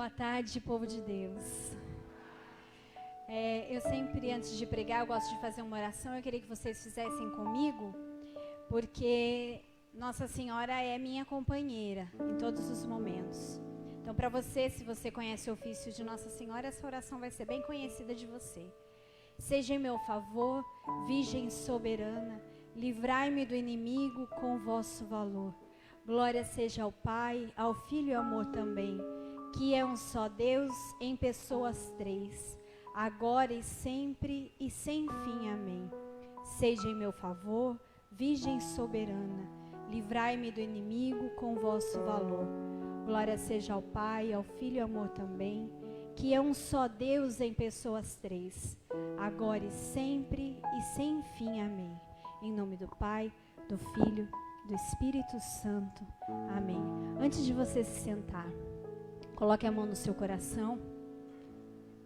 Boa tarde, povo de Deus. Eu sempre, antes de pregar, eu gosto de fazer uma oração. Eu queria que vocês fizessem comigo, porque Nossa Senhora é minha companheira em todos os momentos. Então, para você, se você conhece o ofício de Nossa Senhora, essa oração vai ser bem conhecida de você. Seja em meu favor, Virgem soberana, livrai-me do inimigo com vosso valor. Glória seja ao Pai, ao Filho e ao amor também, que é um só Deus em pessoas três, agora e sempre e sem fim. Amém. Seja em meu favor, Virgem soberana, livrai-me do inimigo com vosso valor. Glória seja ao Pai, ao Filho e ao amor também, que é um só Deus em pessoas três, agora e sempre e sem fim. Amém. Em nome do Pai, do Filho, do Espírito Santo. Amém. Antes de você se sentar, coloque a mão no seu coração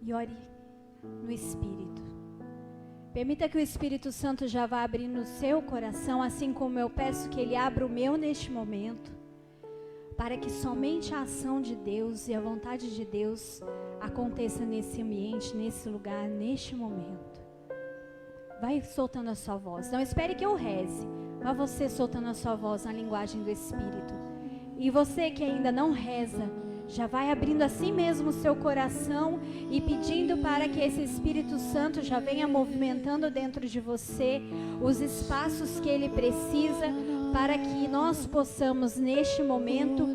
e ore no Espírito. Permita que o Espírito Santo já vá abrir no seu coração, assim como eu peço que Ele abra o meu neste momento, para que somente a ação de Deus e a vontade de Deus aconteça nesse ambiente, nesse lugar, neste momento. Vai soltando a sua voz. Não espere que eu reze. Vá você soltando a sua voz na linguagem do Espírito. E você que ainda não reza, já vai abrindo assim mesmo o seu coração e pedindo para que esse Espírito Santo já venha movimentando dentro de você os espaços que Ele precisa para que nós possamos neste momento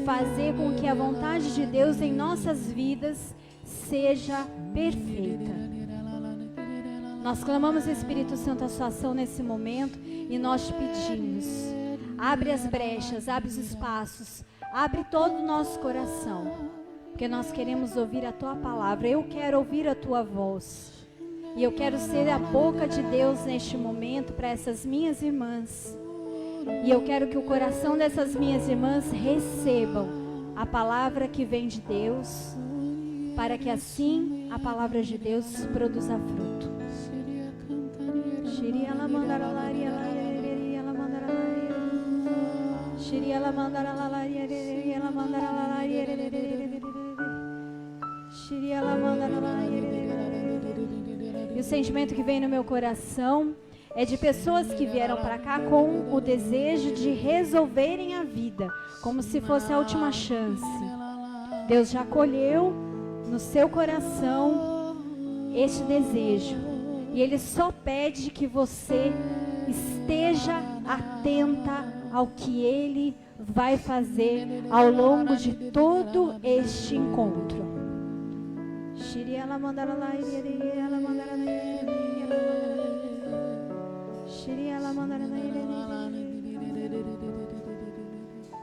fazer com que a vontade de Deus em nossas vidas seja perfeita. Nós clamamos, Espírito Santo, a sua ação nesse momento e nós te pedimos, abre as brechas, abre os espaços, abre todo o nosso coração, porque nós queremos ouvir a tua palavra. Eu quero ouvir a tua voz e eu quero ser a boca de Deus neste momento para essas minhas irmãs. E eu quero que o coração dessas minhas irmãs recebam a palavra que vem de Deus, para que assim a palavra de Deus produza fruto. E o sentimento que vem no meu coração é de pessoas que vieram para cá com o desejo de resolverem a vida, como se fosse a última chance. Deus já acolheu no seu coração este desejo. E Ele só pede que você esteja atenta ao que Ele vai fazer ao longo de todo este encontro.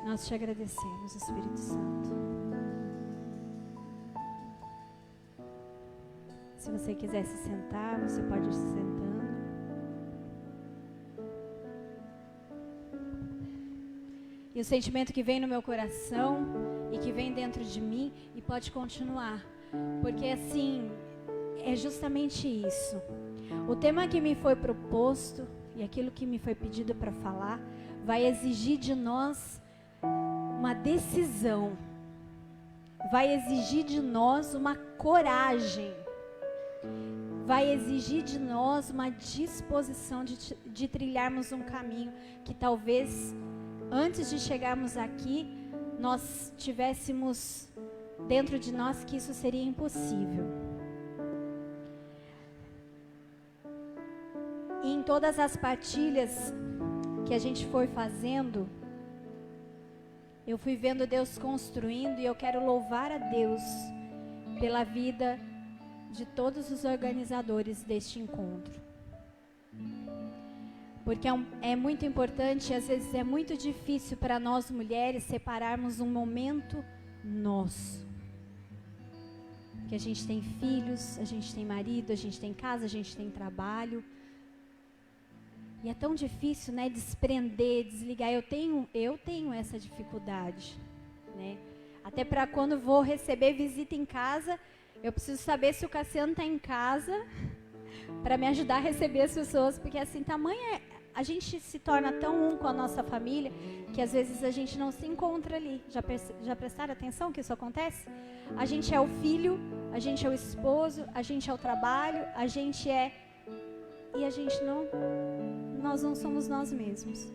Nós te agradecemos, Espírito Santo. Se você quiser se sentar, você pode ir se sentando. E o sentimento que vem no meu coração e que vem dentro de mim, e pode continuar, porque assim, é justamente isso. O tema que me foi proposto e aquilo que me foi pedido para falar vai exigir de nós uma decisão, vai exigir de nós uma coragem, vai exigir de nós uma disposição de trilharmos um caminho que talvez antes de chegarmos aqui nós tivéssemos dentro de nós que isso seria impossível. E em todas as partilhas que a gente foi fazendo, eu fui vendo Deus construindo, e eu quero louvar a Deus pela vida de todos os organizadores deste encontro. Porque é muito importante, às vezes é muito difícil para nós mulheres separarmos um momento nosso. Porque a gente tem filhos, a gente tem marido, a gente tem casa, a gente tem trabalho. E é tão difícil, né, desprender, desligar. Eu tenho essa dificuldade, né? Até para quando vou receber visita em casa, eu preciso saber se o Cassiano está em casa para me ajudar a receber as pessoas, porque assim, tamanha a gente se torna tão um com a nossa família que às vezes a gente não se encontra ali. Já prestaram atenção que isso acontece? A gente é o filho, a gente é o esposo, a gente é o trabalho, a gente é... E a gente nós não somos nós mesmos.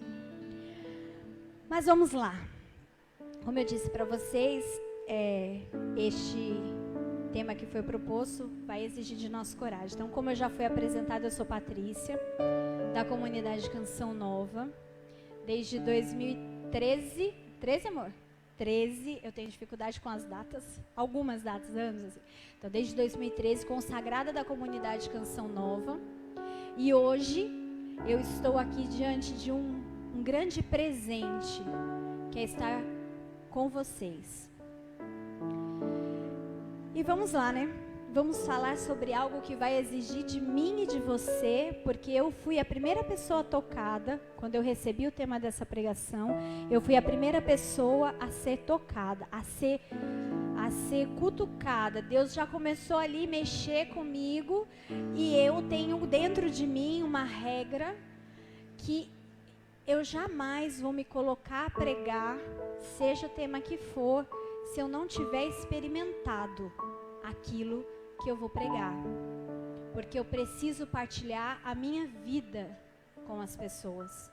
Mas vamos lá. Como eu disse para vocês, este tema que foi proposto vai exigir de nós coragem. Então, como eu já fui apresentada, eu sou Patrícia, da comunidade Canção Nova. Desde 2013, 13, amor? 13, eu tenho dificuldade com as datas, algumas datas, anos assim. Então, desde 2013, consagrada da comunidade Canção Nova. E hoje, eu estou aqui diante de um grande presente, que é estar com vocês. E vamos lá, né? Vamos falar sobre algo que vai exigir de mim e de você, porque eu fui a primeira pessoa tocada, quando eu recebi o tema dessa pregação, eu fui a primeira pessoa a ser tocada, a ser cutucada. Deus já começou ali a mexer comigo, e eu tenho dentro de mim uma regra que eu jamais vou me colocar a pregar, seja o tema que for, se eu não tiver experimentado aquilo que eu vou pregar. Porque eu preciso partilhar a minha vida com as pessoas.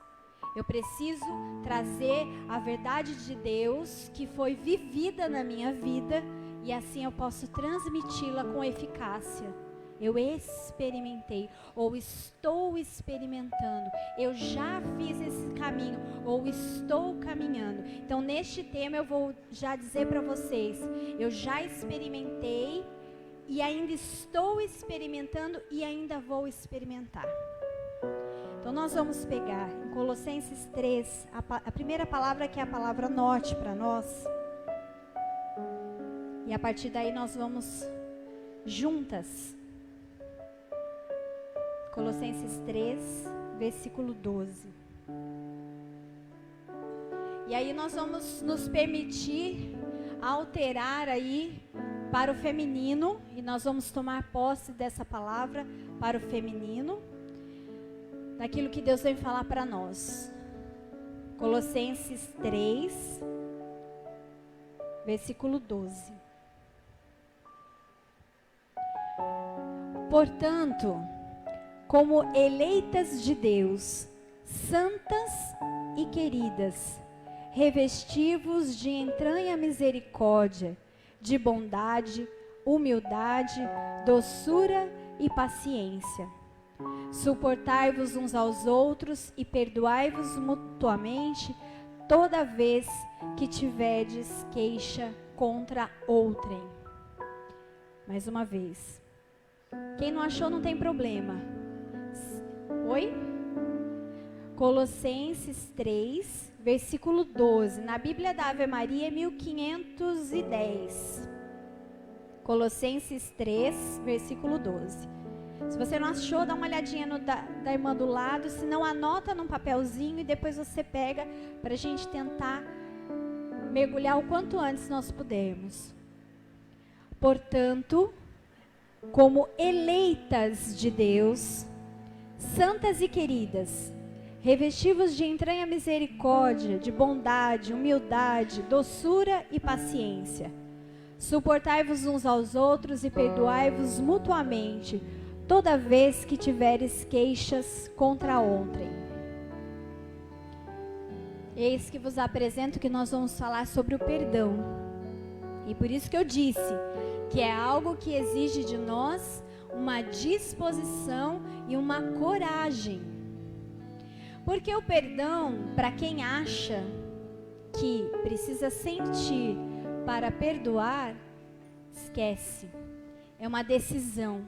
Eu preciso trazer a verdade de Deus que foi vivida na minha vida, e assim eu posso transmiti-la com eficácia. Eu experimentei, ou estou experimentando, eu já fiz esse caminho, ou estou caminhando. Então, neste tema eu vou já dizer para vocês, eu já experimentei, e ainda estou experimentando, e ainda vou experimentar. Então, nós vamos pegar em Colossenses 3, a primeira palavra, que é a palavra norte para nós. E a partir daí nós vamos juntas. Colossenses 3, versículo 12. E aí nós vamos nos permitir alterar aí para o feminino, e nós vamos tomar posse dessa palavra para o feminino, daquilo que Deus vem falar para nós. Colossenses 3, versículo 12. Portanto, como eleitas de Deus, santas e queridas, revesti-vos de entranha misericórdia, de bondade, humildade, doçura e paciência. Suportai-vos uns aos outros e perdoai-vos mutuamente toda vez que tiverdes queixa contra outrem. Mais uma vez. Quem não achou não tem problema. Oi? Colossenses 3, versículo 12. Na Bíblia da Ave Maria, 1510. Colossenses 3, versículo 12. Se você não achou, dá uma olhadinha da irmã do lado. Se não, anota num papelzinho e depois você pega para a gente tentar mergulhar o quanto antes nós pudermos. Portanto, como eleitas de Deus, santas e queridas, revesti-vos de entranha misericórdia, de bondade, humildade, doçura e paciência. Suportai-vos uns aos outros e perdoai-vos mutuamente, toda vez que tiveres queixas contra outrem. Eis que vos apresento que nós vamos falar sobre o perdão. E por isso que eu disse que é algo que exige de nós uma disposição e uma coragem. Porque o perdão, para quem acha que precisa sentir para perdoar, esquece. É uma decisão.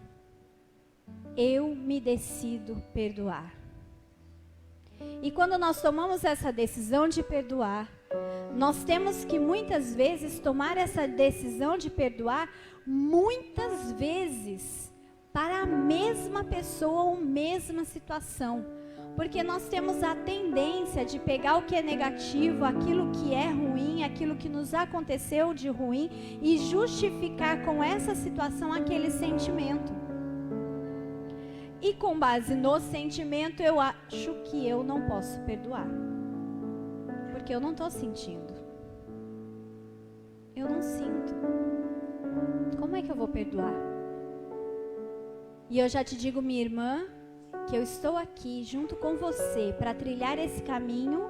Eu me decido perdoar. E quando nós tomamos essa decisão de perdoar, nós temos que muitas vezes tomar essa decisão de perdoar muitas vezes para a mesma pessoa ou mesma situação. Porque nós temos a tendência de pegar o que é negativo, aquilo que é ruim, aquilo que nos aconteceu de ruim e justificar com essa situação aquele sentimento. e com base no sentimento eu acho que eu não posso perdoar. Porque eu não estou sentindo. Eu não sinto. Como é que eu vou perdoar? E eu já te digo, minha irmã, que eu estou aqui junto com você para trilhar esse caminho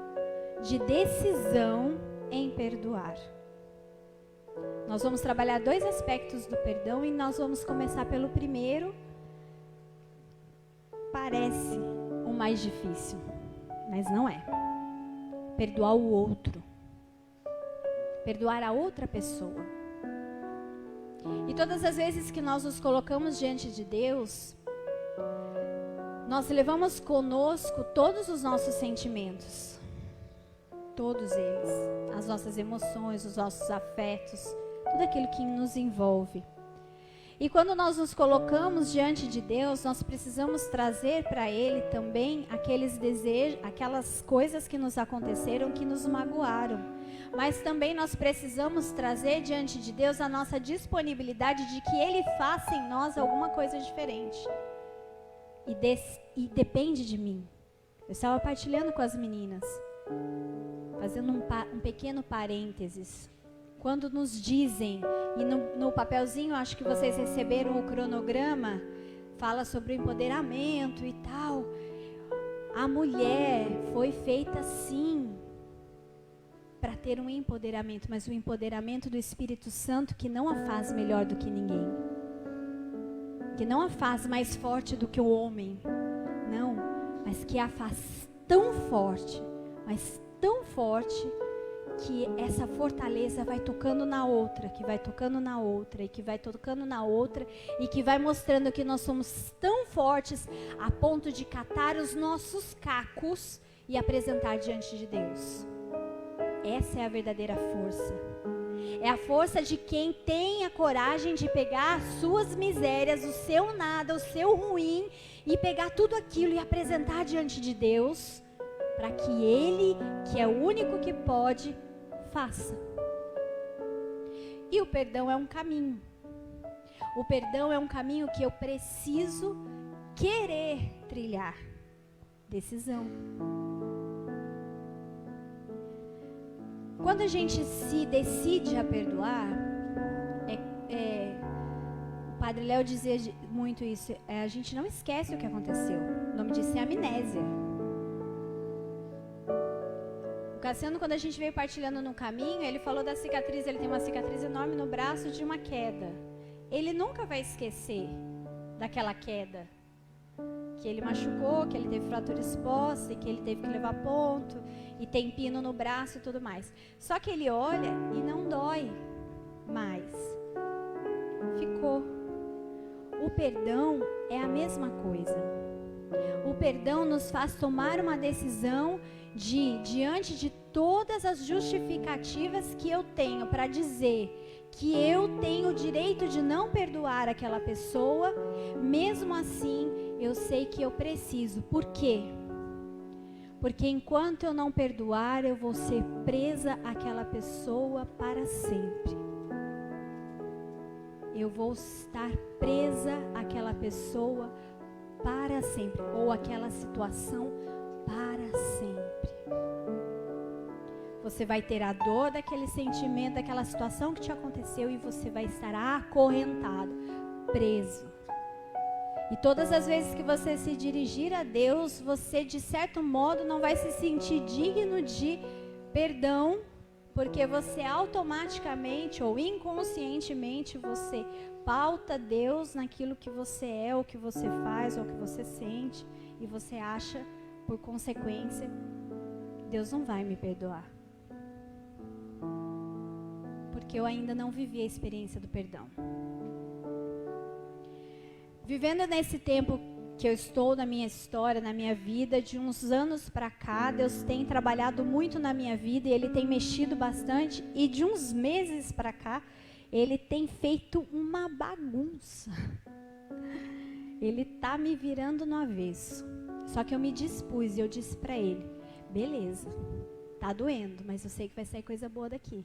de decisão em perdoar. Nós vamos trabalhar 2 aspectos do perdão e nós vamos começar pelo primeiro. Parece o mais difícil, mas não é. Perdoar o outro. Perdoar a outra pessoa. E todas as vezes que nós nos colocamos diante de Deus, nós levamos conosco todos os nossos sentimentos. Todos eles. As nossas emoções, os nossos afetos, tudo aquilo que nos envolve. E quando nós nos colocamos diante de Deus, nós precisamos trazer para Ele também aqueles desejos, aquelas coisas que nos aconteceram, que nos magoaram. Mas também nós precisamos trazer diante de Deus a nossa disponibilidade de que Ele faça em nós alguma coisa diferente. E depende de mim. Eu estava partilhando com as meninas, fazendo um pequeno parênteses. Quando nos dizem, e no papelzinho, acho que vocês receberam o cronograma, fala sobre o empoderamento e tal. A mulher foi feita sim para ter um empoderamento, mas o empoderamento do Espírito Santo que não a faz melhor do que ninguém. Que não a faz mais forte do que o homem. Não, mas que a faz tão forte, mas tão forte, que essa fortaleza vai tocando na outra, que vai tocando na outra, e que vai tocando na outra, e que vai mostrando que nós somos tão fortes a ponto de catar os nossos cacos e apresentar diante de Deus. Essa é a verdadeira força. É a força de quem tem a coragem de pegar as suas misérias, o seu nada, o seu ruim, e pegar tudo aquilo e apresentar diante de Deus, para que Ele, que é o único que pode, faça. E o perdão é um caminho. O perdão é um caminho que eu preciso querer trilhar. Decisão. Quando a gente se decide a perdoar, o Padre Léo dizia muito isso, a gente não esquece o que aconteceu. O nome disso é amnésia. O Cassiano, quando a gente veio partilhando no caminho, ele falou da cicatriz, ele tem uma cicatriz enorme no braço de uma queda. Ele nunca vai esquecer daquela queda. Que ele machucou, que ele teve fratura exposta, e que ele teve que levar ponto, e tem pino no braço e tudo mais. Só que ele olha e não dói mais. Ficou. O perdão é a mesma coisa. O perdão nos faz tomar uma decisão diante de todas as justificativas que eu tenho para dizer que eu tenho o direito de não perdoar aquela pessoa, mesmo assim eu sei que eu preciso. Por quê? Porque enquanto eu não perdoar, eu vou ser presa àquela pessoa para sempre. Eu vou estar presa àquela pessoa para sempre, ou àquela situação para sempre. Você vai ter a dor daquele sentimento, daquela situação que te aconteceu, e você vai estar acorrentado, preso. E todas as vezes que você se dirigir a Deus, você de certo modo não vai se sentir digno de perdão, porque você automaticamente ou inconscientemente você pauta Deus naquilo que você é, ou que você faz, ou que você sente, e você acha, por consequência, Deus não vai me perdoar. Porque eu ainda não vivi a experiência do perdão. Vivendo nesse tempo que eu estou na minha história, na minha vida, de uns anos para cá, Deus tem trabalhado muito na minha vida e Ele tem mexido bastante. E de uns meses para cá, Ele tem feito uma bagunça. Ele está me virando no avesso. Só que eu me dispus e eu disse para Ele, beleza, tá doendo, mas eu sei que vai sair coisa boa daqui.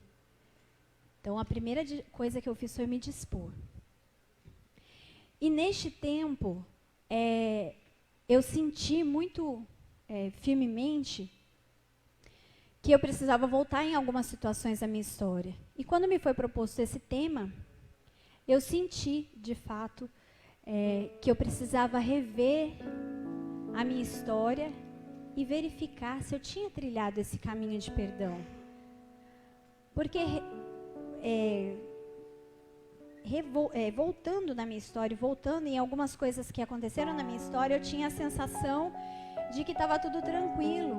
Então a primeira coisa que eu fiz foi me dispor. E neste tempo, eu senti muito firmemente que eu precisava voltar em algumas situações da minha história. E quando me foi proposto esse tema, eu senti, de fato, que eu precisava rever a minha história e verificar se eu tinha trilhado esse caminho de perdão. Porque, voltando na minha história, voltando em algumas coisas que aconteceram na minha história, eu tinha a sensação de que estava tudo tranquilo.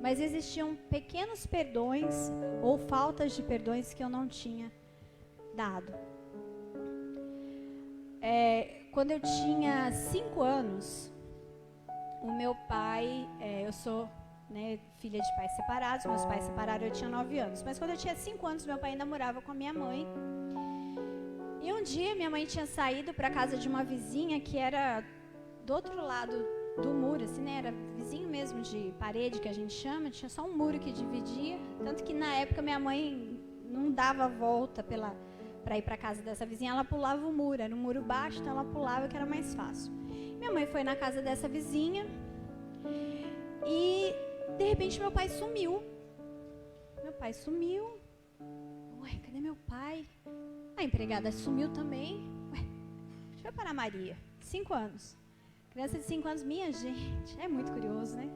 Mas existiam pequenos perdões ou faltas de perdões que eu não tinha dado. Quando eu tinha 5 anos, o meu pai, eu sou filha de pais separados, meus pais separaram, eu tinha 9 anos. Mas quando eu tinha 5 anos, meu pai ainda morava com a minha mãe. E um dia minha mãe tinha saído para a casa de uma vizinha que era do outro lado do muro, assim, né? Era vizinho mesmo de parede, que a gente chama, tinha só um muro que dividia. Tanto que na época minha mãe não dava a volta para ir para a casa dessa vizinha, ela pulava o muro, era um muro baixo, então ela pulava que era mais fácil. Minha mãe foi na casa dessa vizinha e de repente meu pai sumiu. Meu pai sumiu. Ué, cadê meu pai? A empregada sumiu também. Ué, deixa eu parar Maria. 5 anos. Criança de 5 anos, minha gente, é muito curioso, né?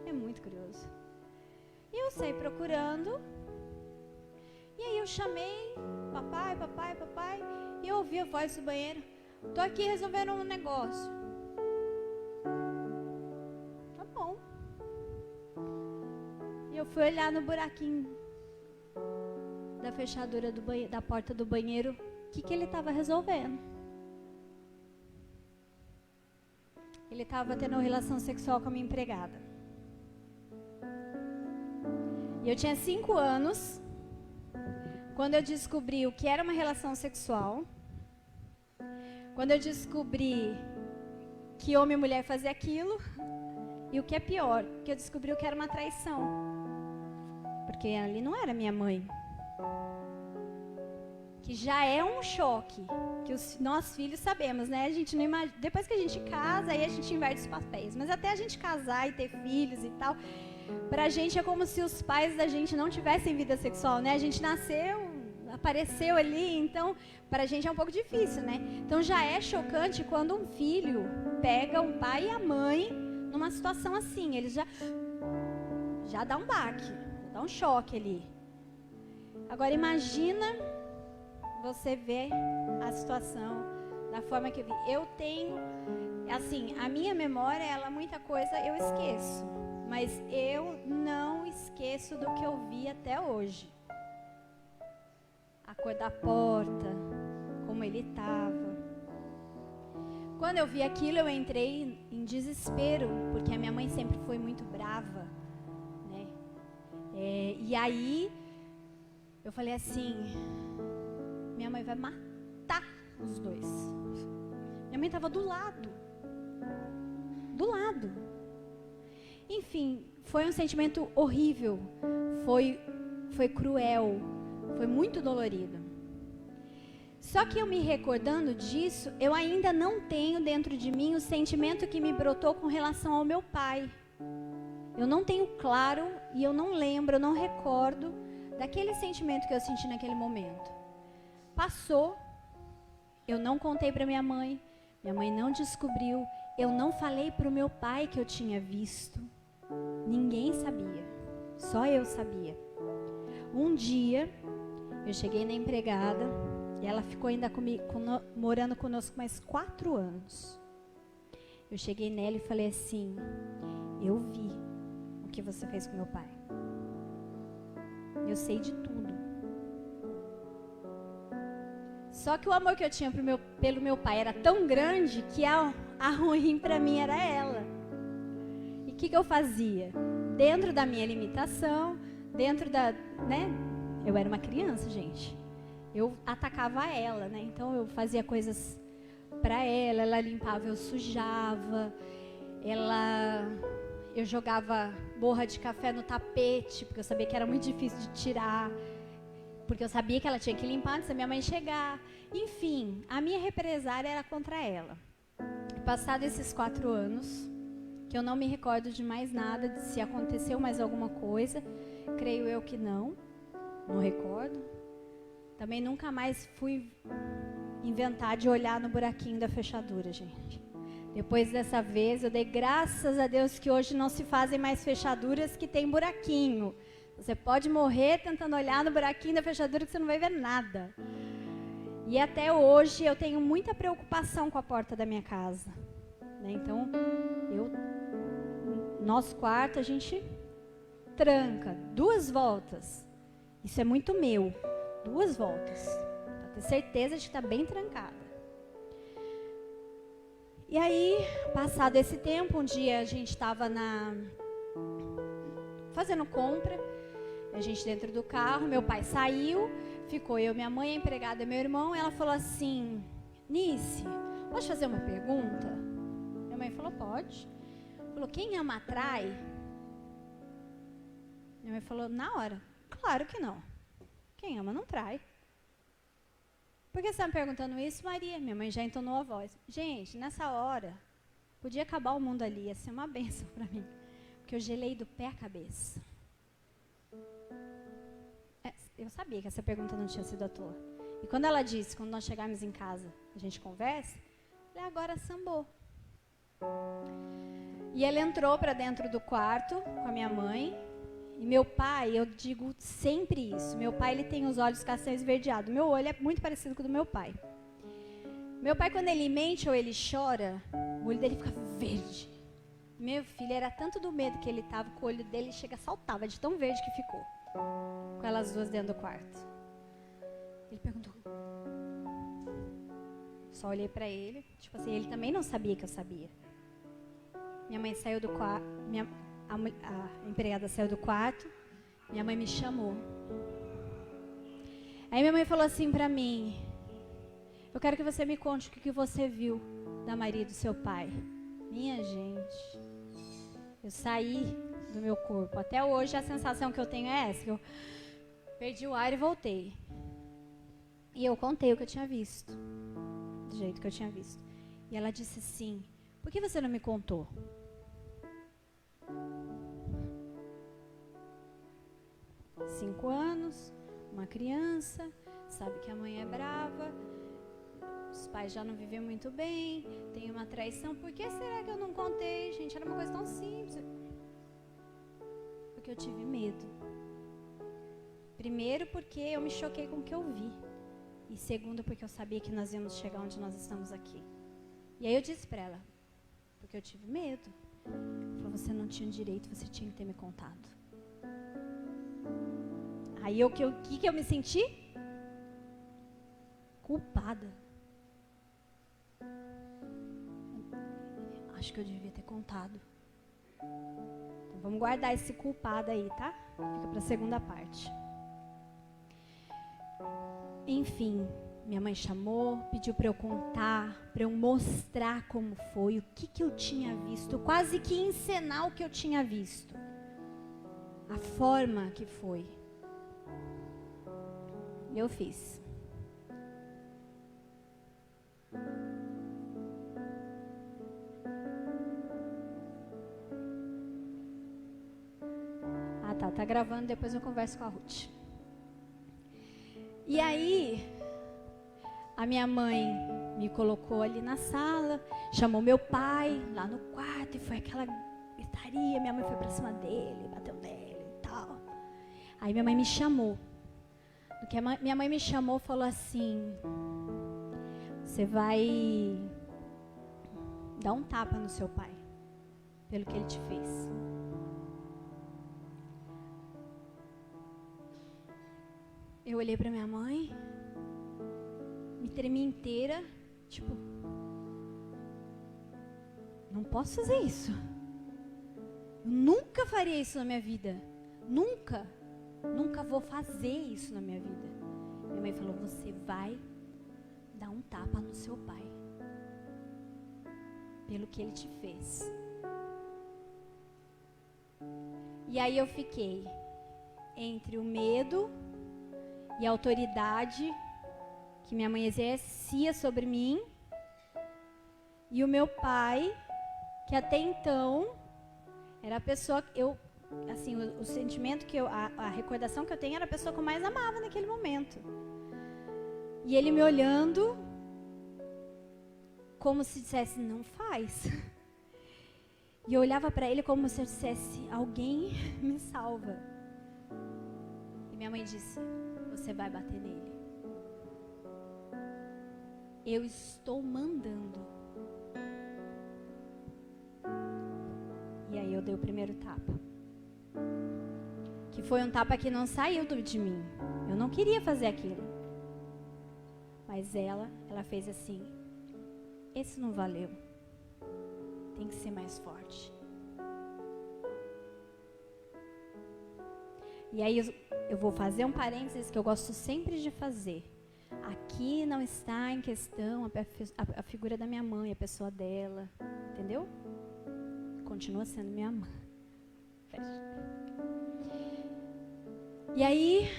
É muito curioso. E eu saí procurando. E aí eu chamei, papai, papai, papai, e eu ouvi a voz do banheiro. Tô aqui resolvendo um negócio. Tá bom. E eu fui olhar no buraquinho da fechadura da porta do banheiro, o que ele estava resolvendo. Ele estava tendo relação sexual com a minha empregada. E eu tinha 5 anos quando eu descobri o que era uma relação sexual. Quando eu descobri que homem e mulher faziam aquilo. E o que é pior, que eu descobri o que era uma traição. Porque ali não era minha mãe. Que já é um choque, que nós filhos sabemos, né? A gente não imagina, depois que a gente casa, aí a gente inverte os papéis. Mas até a gente casar e ter filhos e tal, pra gente é como se os pais da gente não tivessem vida sexual, né? A gente nasceu, apareceu ali, então pra gente é um pouco difícil, né? Então já é chocante quando um filho pega um pai e a mãe numa situação assim, eles já dá um baque, dá um choque ali. Agora imagina você vê a situação da forma que eu vi. Eu tenho, assim, a minha memória, muita coisa eu esqueço. Mas eu não esqueço do que eu vi até hoje. A cor da porta, como ele estava. Quando eu vi aquilo, eu entrei em desespero, porque a minha mãe sempre foi muito brava, né? E aí, eu falei assim... Minha mãe vai matar os dois. Minha mãe estava do lado. Do lado. Enfim, foi um sentimento horrível. Foi cruel. Foi muito dolorido. Só que eu me recordando disso, eu ainda não tenho dentro de mim o sentimento que me brotou com relação ao meu pai. Eu não tenho claro e eu não lembro, eu não recordo daquele sentimento que eu senti naquele momento. Passou, eu não contei para minha mãe não descobriu, eu não falei para o meu pai que eu tinha visto. Ninguém sabia, só eu sabia. Um dia, eu cheguei na empregada e ela ficou ainda morando conosco mais 4 anos. Eu cheguei nela e falei assim, eu vi o que você fez com meu pai. Eu sei de tudo. Só que o amor que eu tinha pelo meu pai era tão grande que a ruim para mim era ela. E o que eu fazia? Dentro da minha limitação, dentro da, né? Eu era uma criança, gente. Eu atacava ela, né? Então eu fazia coisas para ela limpava, eu sujava, eu jogava borra de café no tapete, porque eu sabia que era muito difícil de tirar. Porque eu sabia que ela tinha que limpar antes da minha mãe chegar. Enfim, a minha represária era contra ela. passado esses 4 anos, que eu não me recordo de mais nada, de se aconteceu mais alguma coisa. Creio eu que não recordo. Também nunca mais fui inventar de olhar no buraquinho da fechadura, gente. Depois dessa vez, eu dei graças a Deus que hoje não se fazem mais fechaduras que tem buraquinho. Você pode morrer tentando olhar no buraquinho da fechadura que você não vai ver nada. E até hoje eu tenho muita preocupação com a porta da minha casa, né? Então, nosso quarto a gente tranca 2 voltas. Isso é muito meu. 2 voltas. Pra ter certeza de que está bem trancada. E aí, passado esse tempo, um dia a gente estava fazendo compra. A gente dentro do carro, meu pai saiu, ficou eu, minha mãe, a empregada e meu irmão. E ela falou assim: Nice, posso fazer uma pergunta? Minha mãe falou: pode. Falou: quem ama atrai? Minha mãe falou: na hora: claro que não. Quem ama não trai. Por que você está me perguntando isso, Maria? Minha mãe já entonou a voz. Gente, nessa hora, podia acabar o mundo ali, ia ser uma bênção para mim. Porque eu gelei do pé à cabeça. Eu sabia que essa pergunta não tinha sido à toa. E quando ela disse, quando nós chegarmos em casa, a gente conversa, eu falei: agora sambou. E ele entrou para dentro do quarto com a minha mãe. E meu pai, eu digo sempre isso, meu pai ele tem os olhos castanhos esverdeados. Meu olho é muito parecido com o do meu pai. Meu pai, quando ele mente ou ele chora, o olho dele fica verde. Meu filho, era tanto do medo que ele estava, que o olho dele saltava de tão verde que ficou. Com elas 2 dentro do quarto. Ele perguntou. Só olhei para ele, tipo assim, ele também não sabia que eu sabia. Minha mãe saiu do quarto, a empregada saiu do quarto, minha mãe me chamou. Aí minha mãe falou assim pra mim: eu quero que você me conte o que você viu da Maria e do seu pai. Minha gente, eu saí do meu corpo. Até hoje a sensação que eu tenho é essa, que eu perdi o ar e voltei. E eu contei o que eu tinha visto, do jeito que eu tinha visto. E ela disse assim: por que você não me contou? Cinco anos, uma criança, sabe que a mãe é brava, os pais já não vivem muito bem, tem uma traição. Por que será que eu não contei, gente? Era uma coisa tão simples. Porque eu tive medo. Primeiro, porque eu me choquei com o que eu vi. E segundo, porque eu sabia que nós íamos chegar onde nós estamos aqui. E aí eu disse para ela: porque eu tive medo. Ela falou: você não tinha direito, você tinha que ter me contado. Aí o que eu me senti? Culpada. Acho que eu devia ter contado. Então vamos guardar esse culpado aí, tá? Fica para a segunda parte. Enfim, minha mãe chamou, pediu para eu contar, para eu mostrar como foi, o que eu tinha visto, quase que encenar o que eu tinha visto. A forma que foi. Eu fiz. Tá gravando, depois eu converso com a Ruth. E aí, a minha mãe me colocou ali na sala, chamou meu pai lá no quarto e foi aquela gritaria. Minha mãe foi pra cima dele, bateu nele e tal. Aí minha mãe me chamou. Do que minha mãe me chamou, falou assim: você vai dar um tapa no seu pai, pelo que ele te fez. Eu olhei pra minha mãe, me tremi inteira, tipo, não posso fazer isso. Eu nunca faria isso na minha vida. Nunca vou fazer isso na minha vida. Minha mãe falou: você vai dar um tapa no seu pai, pelo que ele te fez. E aí eu fiquei entre o medo e a autoridade que minha mãe exercia sobre mim E o meu pai, que até então era a pessoa que eu, assim, o sentimento que eu, a recordação que eu tenho era a pessoa que eu mais amava naquele momento. E ele me olhando como se dissesse, não faz. E eu olhava para ele como se eu dissesse, alguém me salva. E minha mãe disse, você vai bater nele. Eu estou mandando. E aí eu dei o primeiro tapa. Que foi um tapa que não saiu de mim. Eu não queria fazer aquilo. Mas ela fez assim, esse não valeu. Tem que ser mais forte. E aí eu vou fazer um parênteses que eu gosto sempre de fazer. Aqui não está em questão a figura da minha mãe, a pessoa dela. Entendeu? Continua sendo minha mãe. E aí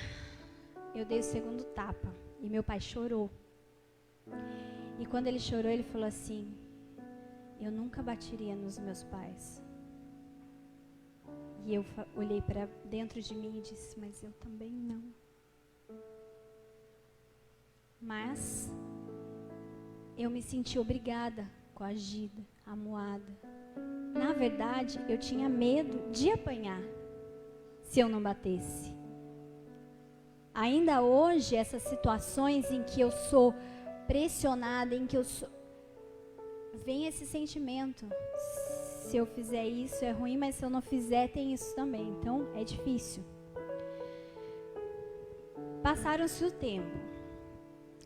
eu dei o segundo tapa. E meu pai chorou. E quando ele chorou, ele falou assim, eu nunca bateria nos meus pais. E eu olhei para dentro de mim e disse, mas eu também não. Mas eu me senti obrigada, coagida, amuada. Na verdade, eu tinha medo de apanhar se eu não batesse. Ainda hoje, essas situações em que eu sou pressionada, em que eu sou... Vem esse sentimento. Se eu fizer isso é ruim, mas se eu não fizer tem isso também. Então é difícil. Passaram-se o tempo.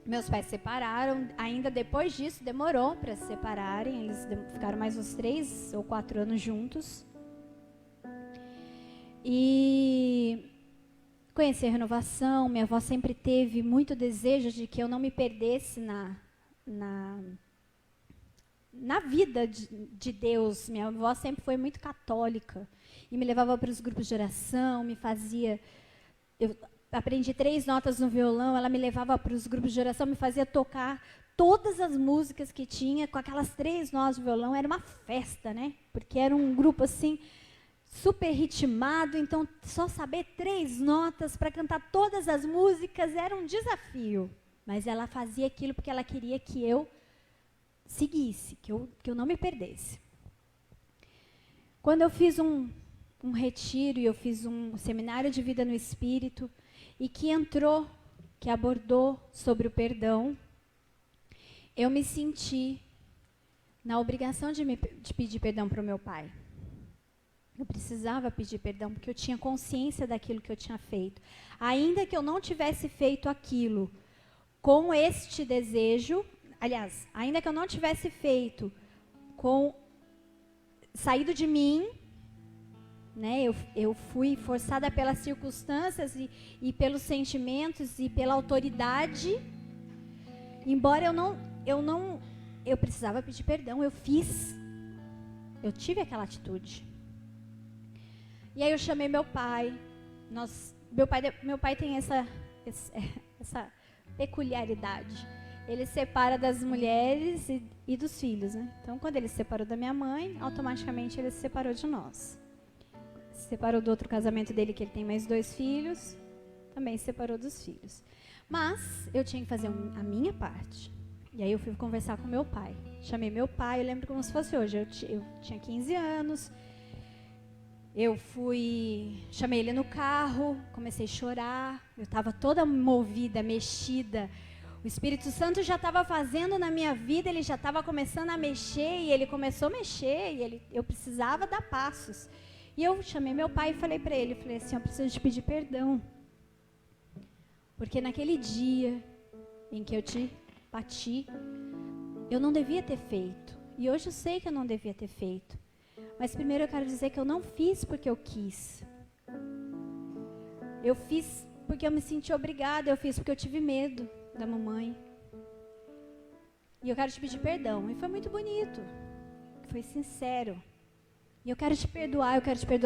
Meus pais se separaram. Ainda depois disso demorou para se separarem. Eles ficaram mais uns 3 ou 4 anos juntos. E conheci a renovação. Minha avó sempre teve muito desejo de que eu não me perdesse na vida de Deus. Minha avó sempre foi muito católica e me levava para os grupos de oração, me fazia... Eu aprendi 3 notas no violão, ela me levava para os grupos de oração, me fazia tocar todas as músicas que tinha com aquelas 3 notas de violão. Era uma festa, né? Porque era um grupo assim, super ritmado, então só saber 3 notas para cantar todas as músicas era um desafio. Mas ela fazia aquilo porque ela queria que eu seguisse, que eu não me perdesse. Quando eu fiz um retiro e eu fiz um seminário de vida no Espírito e que abordou sobre o perdão, eu me senti na obrigação de pedir perdão para o meu pai. Eu precisava pedir perdão porque eu tinha consciência daquilo que eu tinha feito. Ainda que eu não tivesse feito aquilo com este desejo, aliás, ainda que eu não tivesse feito saído de mim, né? Eu fui forçada pelas circunstâncias e pelos sentimentos e pela autoridade. Embora eu precisava pedir perdão, eu tive aquela atitude. E aí eu chamei meu pai. Meu pai tem essa peculiaridade. Ele separa das mulheres e dos filhos, né? Então, quando ele se separou da minha mãe, automaticamente ele se separou de nós. Se separou do outro casamento dele, que ele tem mais 2 filhos, também se separou dos filhos. Mas eu tinha que fazer a minha parte. E aí eu fui conversar com meu pai. Chamei meu pai, eu lembro como se fosse hoje. Eu tinha 15 anos. Chamei ele no carro, comecei a chorar. Eu estava toda movida, mexida. O Espírito Santo já estava fazendo na minha vida, ele já estava começando a mexer, e ele começou a mexer, e eu precisava dar passos. E eu chamei meu pai e falei para ele, falei assim, eu preciso te pedir perdão. Porque naquele dia em que eu te bati, eu não devia ter feito. E hoje eu sei que eu não devia ter feito. Mas primeiro eu quero dizer que eu não fiz porque eu quis. Eu fiz porque eu me senti obrigada, eu fiz porque eu tive medo da mamãe. E eu quero te pedir perdão. E foi muito bonito. Foi sincero. E eu quero te perdoar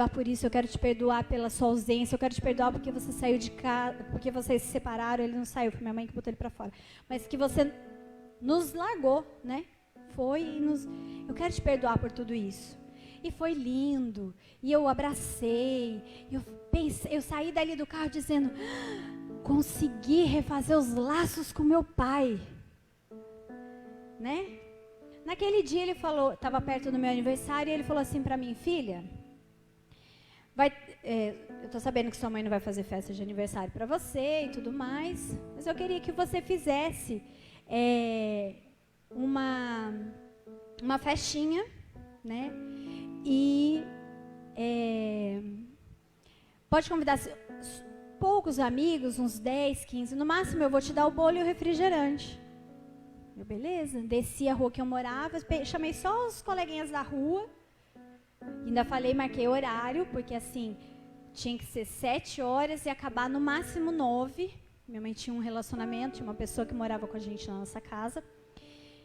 por isso, eu quero te perdoar pela sua ausência, eu quero te perdoar porque você saiu de casa, porque vocês se separaram, ele não saiu, foi minha mãe que botou ele para fora. Mas que você nos largou, né? foi e eu quero te perdoar por tudo isso. E foi lindo, e eu abracei, eu saí dali do carro dizendo, consegui refazer os laços com meu pai, né? Naquele dia ele falou, estava perto do meu aniversário, e ele falou assim para mim, filha, eu estou sabendo que sua mãe não vai fazer festa de aniversário para você e tudo mais, mas eu queria que você fizesse uma festinha, né? E pode convidar poucos amigos, uns 10, 15, no máximo eu vou te dar o bolo e o refrigerante. Eu, beleza, desci a rua que eu morava, chamei só os coleguinhas da rua, ainda falei, marquei horário, porque assim, tinha que ser 7 horas e acabar no máximo 9. Minha mãe tinha um relacionamento, tinha uma pessoa que morava com a gente na nossa casa,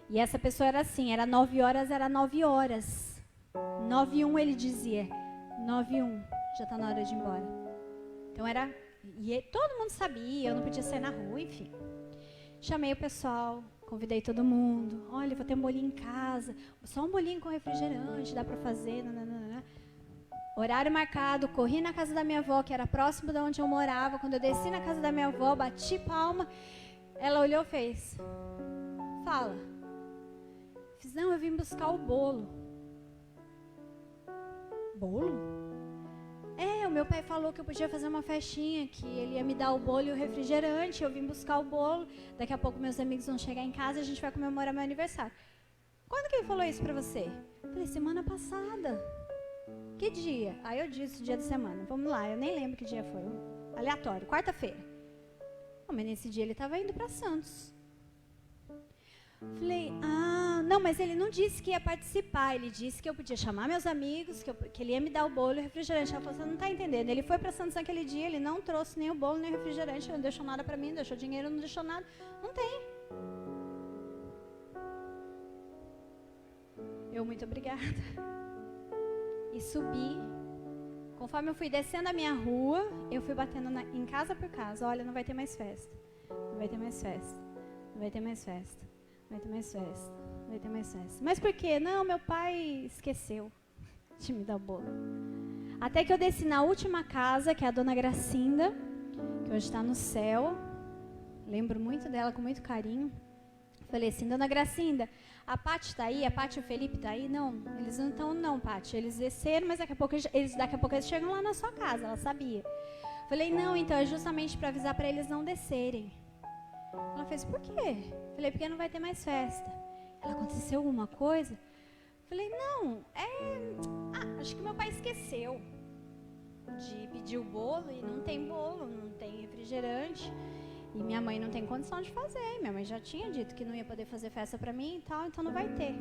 e essa pessoa era assim, era 9 horas, era 9 horas. 9h01 ele dizia, 9h01, já está na hora de ir embora. Então era, e todo mundo sabia, eu não podia sair na rua, enfim. Chamei o pessoal, convidei todo mundo, olha, vou ter um bolinho em casa, só um bolinho com refrigerante, dá para fazer, nananana. Horário marcado, corri na casa da minha avó, que era próximo de onde eu morava. Quando eu desci na casa da minha avó, bati palma, ela olhou e fez, fala. Fiz, não, eu vim buscar o bolo. Bolo? O meu pai falou que eu podia fazer uma festinha, que ele ia me dar o bolo e o refrigerante, eu vim buscar o bolo, daqui a pouco meus amigos vão chegar em casa e a gente vai comemorar meu aniversário. Quando que ele falou isso pra você? Eu falei, semana passada. Que dia? Aí eu disse, dia de semana. Vamos lá, eu nem lembro que dia foi. Aleatório, quarta-feira. Mas nesse dia ele estava indo para Santos. Falei, não, mas ele não disse que ia participar, ele disse que eu podia chamar meus amigos, que ele ia me dar o bolo e o refrigerante. Ela falou, você não está entendendo, ele foi para Santos naquele dia, ele não trouxe nem o bolo nem o refrigerante, não deixou nada para mim, não deixou dinheiro, não deixou nada, não tem. Eu, muito obrigada. E subi, conforme eu fui descendo a minha rua, eu fui batendo em casa por casa, olha, não vai ter mais festa, não vai ter mais festa, não vai ter mais festa. Vai ter mais festa, vai ter mais festa. Mas por quê? Não, meu pai esqueceu de me dar o bolo. Até que eu desci na última casa, que é a Dona Gracinda, que hoje está no céu. Lembro muito dela com muito carinho. Falei assim, Dona Gracinda, a Paty está aí? A Paty e o Felipe está aí? Não, eles não estão não, Paty. Eles desceram, mas daqui a pouco eles chegam lá na sua casa, ela sabia. Falei, não, então é justamente para avisar para eles não descerem. Ela fez, por quê? Falei, porque não vai ter mais festa. Ela, aconteceu alguma coisa? Falei, não, acho que meu pai esqueceu de pedir o bolo e não tem bolo, não tem refrigerante. E minha mãe não tem condição de fazer. Minha mãe já tinha dito que não ia poder fazer festa pra mim e tal, então não vai ter.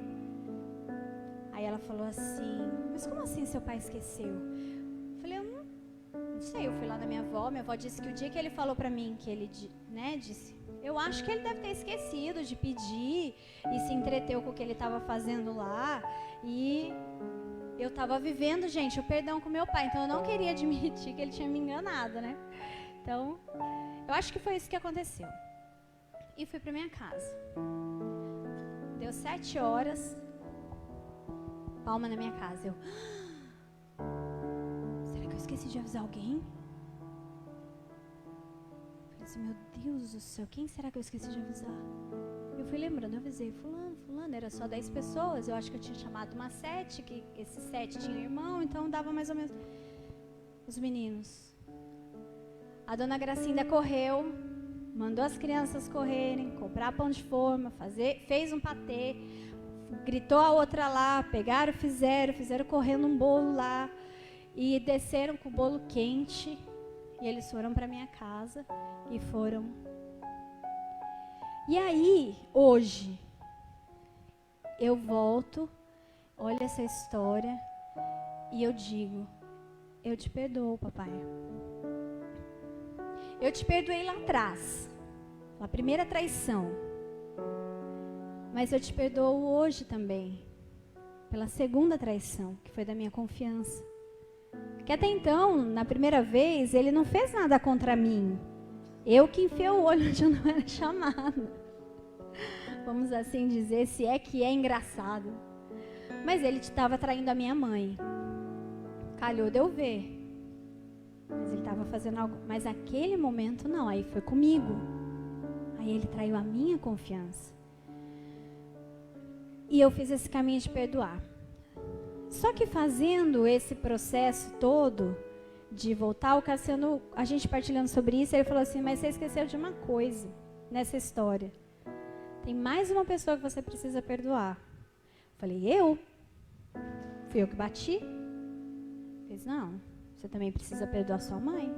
Aí ela falou assim, mas como assim seu pai esqueceu? Falei, eu não sei, eu fui lá na minha avó disse que o dia que ele falou pra mim, que ele, disse, eu acho que ele deve ter esquecido de pedir e se entreteu com o que ele estava fazendo lá. E eu estava vivendo, gente, o perdão com meu pai, então eu não queria admitir que ele tinha me enganado, né? Então, eu acho que foi isso que aconteceu. E fui para minha casa. Deu 7 horas, palma na minha casa. Eu, será que eu esqueci de avisar alguém? Falei assim, meu Deus do céu, quem será que eu esqueci de avisar? Eu fui lembrando, eu avisei fulano, era só 10 pessoas, eu acho que eu tinha chamado uma 7, que esses 7 tinham irmão, então dava mais ou menos os meninos. A Dona Gracinda correu, mandou as crianças correrem, comprar pão de forma, fez um patê, gritou a outra lá, pegaram, fizeram correndo um bolo lá e desceram com o bolo quente e eles foram para minha casa e foram. E aí, hoje, eu volto, olho essa história e eu digo, eu te perdoo, papai. Eu te perdoei lá atrás, na primeira traição. Mas eu te perdoo hoje também, pela segunda traição, que foi da minha confiança. Porque até então, na primeira vez, ele não fez nada contra mim. Eu que enfiei o olho onde eu não era chamada. vamos assim dizer, se é que é engraçado. Mas ele estava traindo a minha mãe. Calhou de eu ver. Mas ele estava fazendo algo. Mas naquele momento não, aí foi comigo. Aí ele traiu a minha confiança. E eu fiz esse caminho de perdoar. Só que fazendo esse processo todo de voltar, o Cassiano, a gente partilhando sobre isso, ele falou assim, mas você esqueceu de uma coisa nessa história. Tem mais uma pessoa que você precisa perdoar. Falei, eu? Fui eu que bati? Ele fez, não, você também precisa perdoar sua mãe.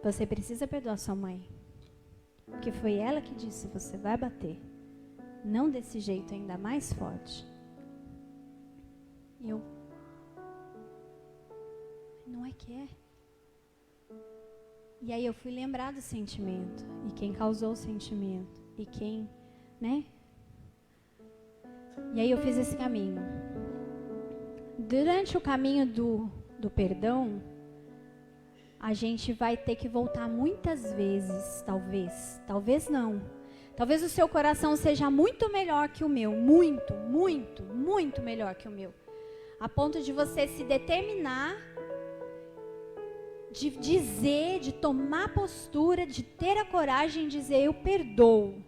Você precisa perdoar sua mãe. Porque foi ela que disse, você vai bater. Não desse jeito, ainda mais forte. E eu, não é que é. E aí eu fui lembrar do sentimento. E quem causou o sentimento. E quem, né? E aí eu fiz esse caminho. Durante o caminho do perdão, a gente vai ter que voltar muitas vezes, talvez. Talvez não. Talvez o seu coração seja muito melhor que o meu. Muito, muito, muito melhor que o meu. A ponto de você se determinar, de dizer, de tomar postura, de ter a coragem de dizer, eu perdoo.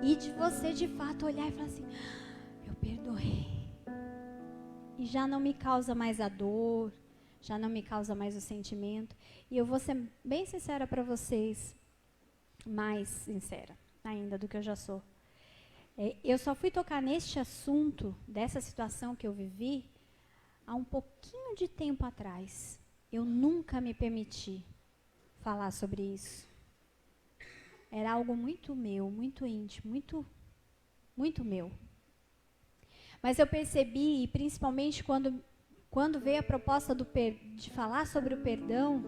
E de você, de fato, olhar e falar assim, eu perdoei. E já não me causa mais a dor, já não me causa mais o sentimento. E eu vou ser bem sincera para vocês, mais sincera ainda do que eu já sou. Eu só fui tocar neste assunto, dessa situação que eu vivi, há um pouquinho de tempo atrás. Eu nunca me permiti falar sobre isso. Era algo muito meu, muito íntimo, muito, muito meu. Mas eu percebi, principalmente quando veio a proposta de falar sobre o perdão,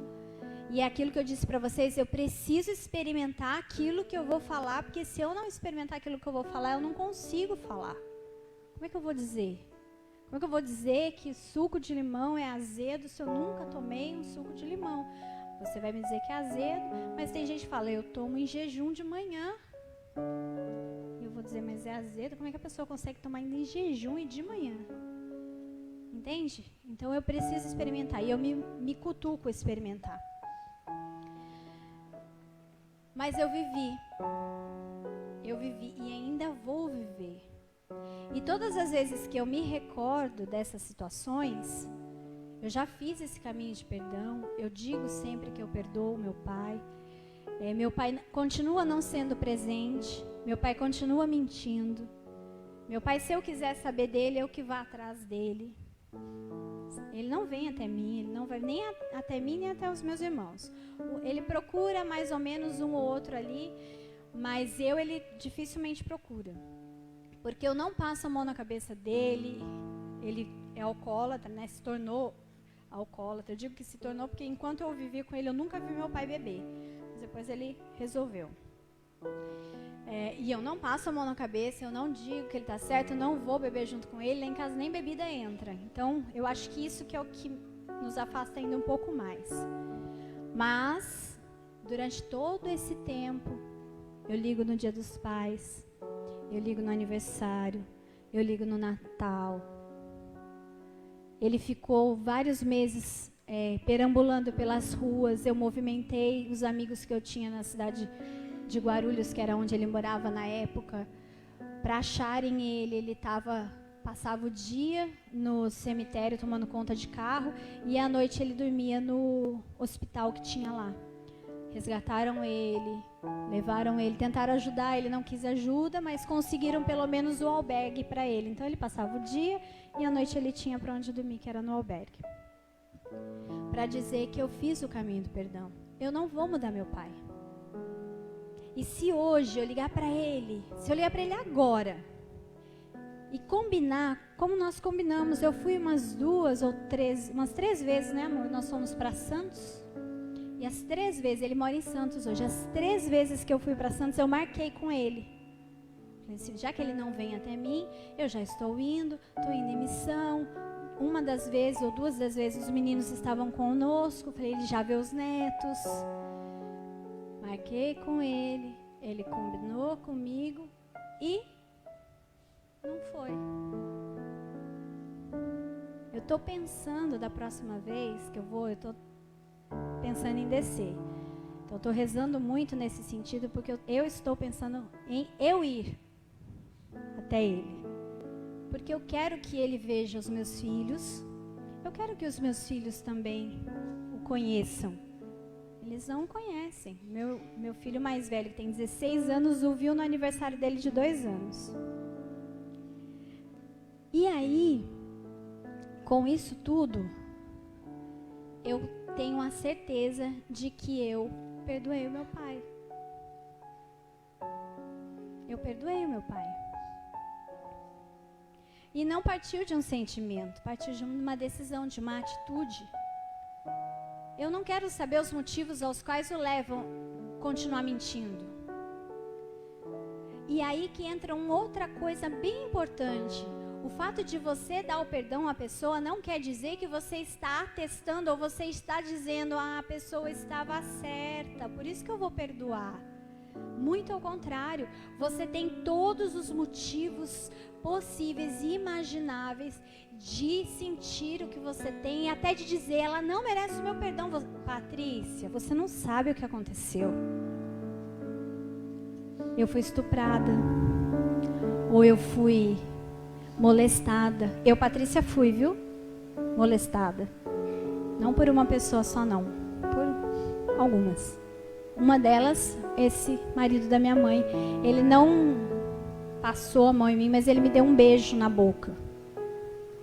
e é aquilo que eu disse para vocês, eu preciso experimentar aquilo que eu vou falar, porque se eu não experimentar aquilo que eu vou falar, eu não consigo falar. Como é que eu vou dizer? Como é que eu vou dizer que suco de limão é azedo se eu nunca tomei um suco de limão? Você vai me dizer que é azedo, mas tem gente que fala, eu tomo em jejum de manhã. E eu vou dizer, mas é azedo? Como é que a pessoa consegue tomar ainda em jejum e de manhã? Entende? Então eu preciso experimentar, e eu me cutuco a experimentar. Mas eu vivi e ainda vou viver. E todas as vezes que eu me recordo dessas situações, eu já fiz esse caminho de perdão, eu digo sempre que eu perdoo meu pai. Meu pai continua não sendo presente, meu pai continua mentindo. Meu pai, se eu quiser saber dele, eu que vá atrás dele. Ele não vem até mim, ele não vai nem até mim, nem até os meus irmãos. Ele procura mais ou menos um ou outro ali, mas ele dificilmente procura. Porque eu não passo a mão na cabeça dele, ele é alcoólatra, né? Se tornou alcoólatra. Eu digo que se tornou porque enquanto eu vivi com ele, eu nunca vi meu pai beber. Mas depois ele resolveu. E eu não passo a mão na cabeça, eu não digo que ele está certo, eu não vou beber junto com ele, lá em casa nem bebida entra. Então, eu acho que isso que é o que nos afasta ainda um pouco mais. Mas, durante todo esse tempo, eu ligo no Dia dos Pais, eu ligo no aniversário, eu ligo no Natal. Ele ficou vários meses perambulando pelas ruas, eu movimentei os amigos que eu tinha na cidade de Guarulhos, que era onde ele morava na época, para acharem ele. Ele passava o dia no cemitério tomando conta de carro e à noite ele dormia no hospital que tinha lá. Resgataram ele, levaram ele, tentaram ajudar, ele não quis ajuda, mas conseguiram pelo menos o albergue para ele. Então ele passava o dia e à noite ele tinha para onde dormir, que era no albergue. Para dizer que eu fiz o caminho do perdão. Eu não vou mudar meu pai. E se hoje eu ligar para ele, se eu ligar para ele agora e combinar, como nós combinamos, eu fui umas 3 vezes, né, amor? Nós fomos para Santos. E as 3 vezes, ele mora em Santos hoje, as 3 vezes que eu fui para Santos, eu marquei com ele. Falei, já que ele não vem até mim, eu já estou indo em missão. Uma das vezes, ou 2 das vezes, os meninos estavam conosco. Falei, ele já vê os netos. marquei com ele, ele combinou comigo e não foi. Eu estou pensando da próxima vez que eu estou pensando em descer. Então, eu estou rezando muito nesse sentido, porque eu estou pensando em eu ir até ele. Porque eu quero que ele veja os meus filhos. Eu quero que os meus filhos também o conheçam. Eles não o conhecem. Meu filho mais velho, que tem 16 anos, o viu no aniversário dele de 2 anos. E aí, com isso tudo, eu tenho a certeza de que eu perdoei o meu pai. Eu perdoei o meu pai. E não partiu de um sentimento, partiu de uma decisão, de uma atitude. Eu não quero saber os motivos aos quais o levam a continuar mentindo. E aí que entra uma outra coisa bem importante. O fato de você dar o perdão à pessoa não quer dizer que você está atestando ou você está dizendo, a pessoa estava certa, por isso que eu vou perdoar. Muito ao contrário, você tem todos os motivos possíveis e imagináveis de sentir o que você tem e até de dizer, ela não merece o meu perdão. Patrícia, você não sabe o que aconteceu. Eu fui estuprada, ou eu fui molestada. Eu, Patrícia, fui, viu? Molestada. Não por uma pessoa só, não. Por algumas. Uma delas, esse marido da minha mãe. Ele não passou a mão em mim, mas ele me deu um beijo na boca.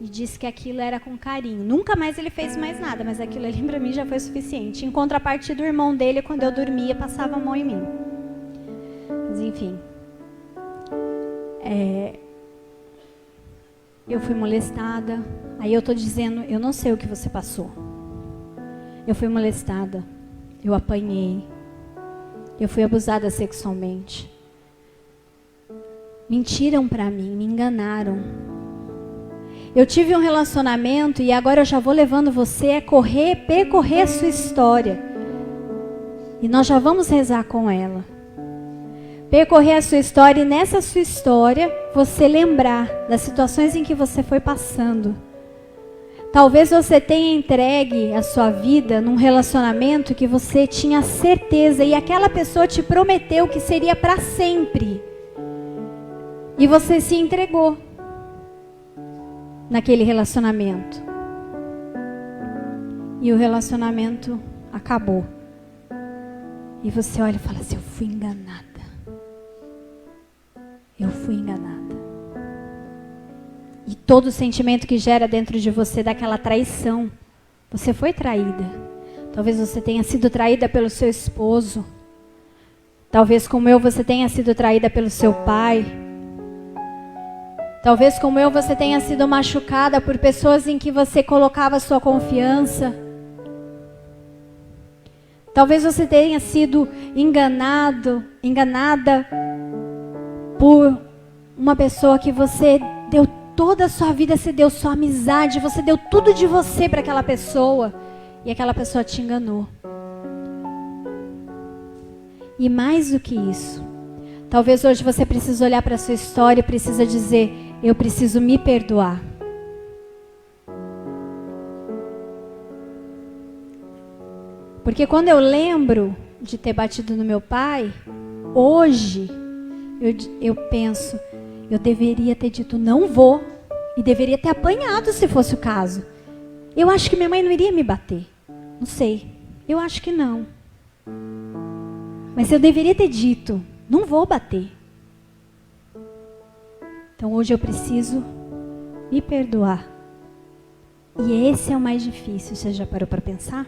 E disse que aquilo era com carinho. Nunca mais ele fez mais nada, mas aquilo ali pra mim já foi suficiente. Em contrapartida, o irmão dele, quando eu dormia, passava a mão em mim. Mas enfim. Eu fui molestada. Aí eu tô dizendo, eu não sei o que você passou. Eu fui molestada. Eu apanhei. Eu fui abusada sexualmente. Mentiram pra mim, me enganaram. Eu tive um relacionamento e agora eu já vou levando você a percorrer a sua história. E nós já vamos rezar com ela. Percorrer a sua história e nessa sua história você lembrar das situações em que você foi passando. Talvez você tenha entregue a sua vida num relacionamento que você tinha certeza e aquela pessoa te prometeu que seria para sempre. E você se entregou naquele relacionamento. E o relacionamento acabou. E você olha e fala assim, eu fui enganada. Eu fui enganada. E todo o sentimento que gera dentro de você daquela traição. Você foi traída. Talvez você tenha sido traída pelo seu esposo. Talvez como eu você tenha sido traída pelo seu pai. Talvez como eu você tenha sido machucada por pessoas em que você colocava sua confiança. Talvez você tenha sido enganada por uma pessoa que você deu toda a sua vida, você deu sua amizade, você deu tudo de você para aquela pessoa e aquela pessoa te enganou. E mais do que isso, talvez hoje você precise olhar para a sua história e precisa dizer, eu preciso me perdoar. Porque quando eu lembro de ter batido no meu pai, hoje eu penso, eu deveria ter dito não vou e deveria ter apanhado se fosse o caso. Eu acho que minha mãe não iria me bater. Não sei. Eu acho que não. Mas eu deveria ter dito, não vou bater. Então hoje eu preciso me perdoar. E esse é o mais difícil, você já parou para pensar?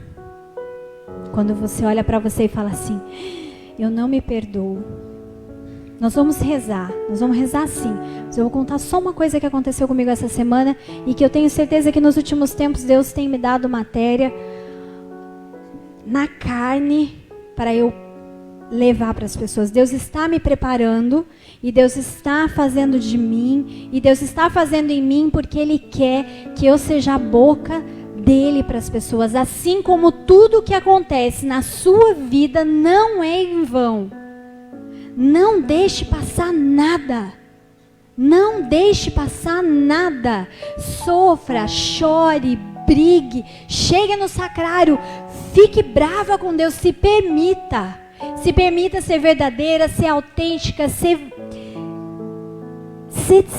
Quando você olha para você e fala assim, eu não me perdoo. Nós vamos rezar sim. Mas eu vou contar só uma coisa que aconteceu comigo essa semana e que eu tenho certeza que nos últimos tempos Deus tem me dado matéria na carne para eu levar para as pessoas. Deus está me preparando e Deus está fazendo de mim e Deus está fazendo em mim porque Ele quer que eu seja a boca dele para as pessoas, assim como tudo que acontece na sua vida não é em vão. Não deixe passar nada. Não deixe passar nada. Sofra, chore, brigue, chegue no sacrário, fique brava com Deus, se permita. Se permita ser verdadeira, ser autêntica, ser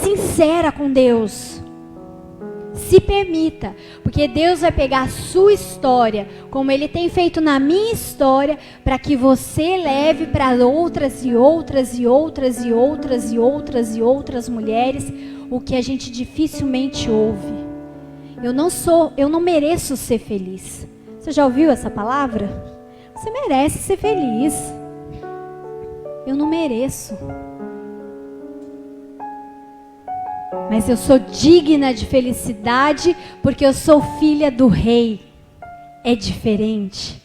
sincera com Deus. Se permita, porque Deus vai pegar a sua história, como Ele tem feito na minha história, para que você leve para outras e outras e outras e outras e outras e outras mulheres o que a gente dificilmente ouve. Eu não mereço ser feliz. Você já ouviu essa palavra? Você merece ser feliz. Eu não mereço. Mas eu sou digna de felicidade porque eu sou filha do Rei. É diferente.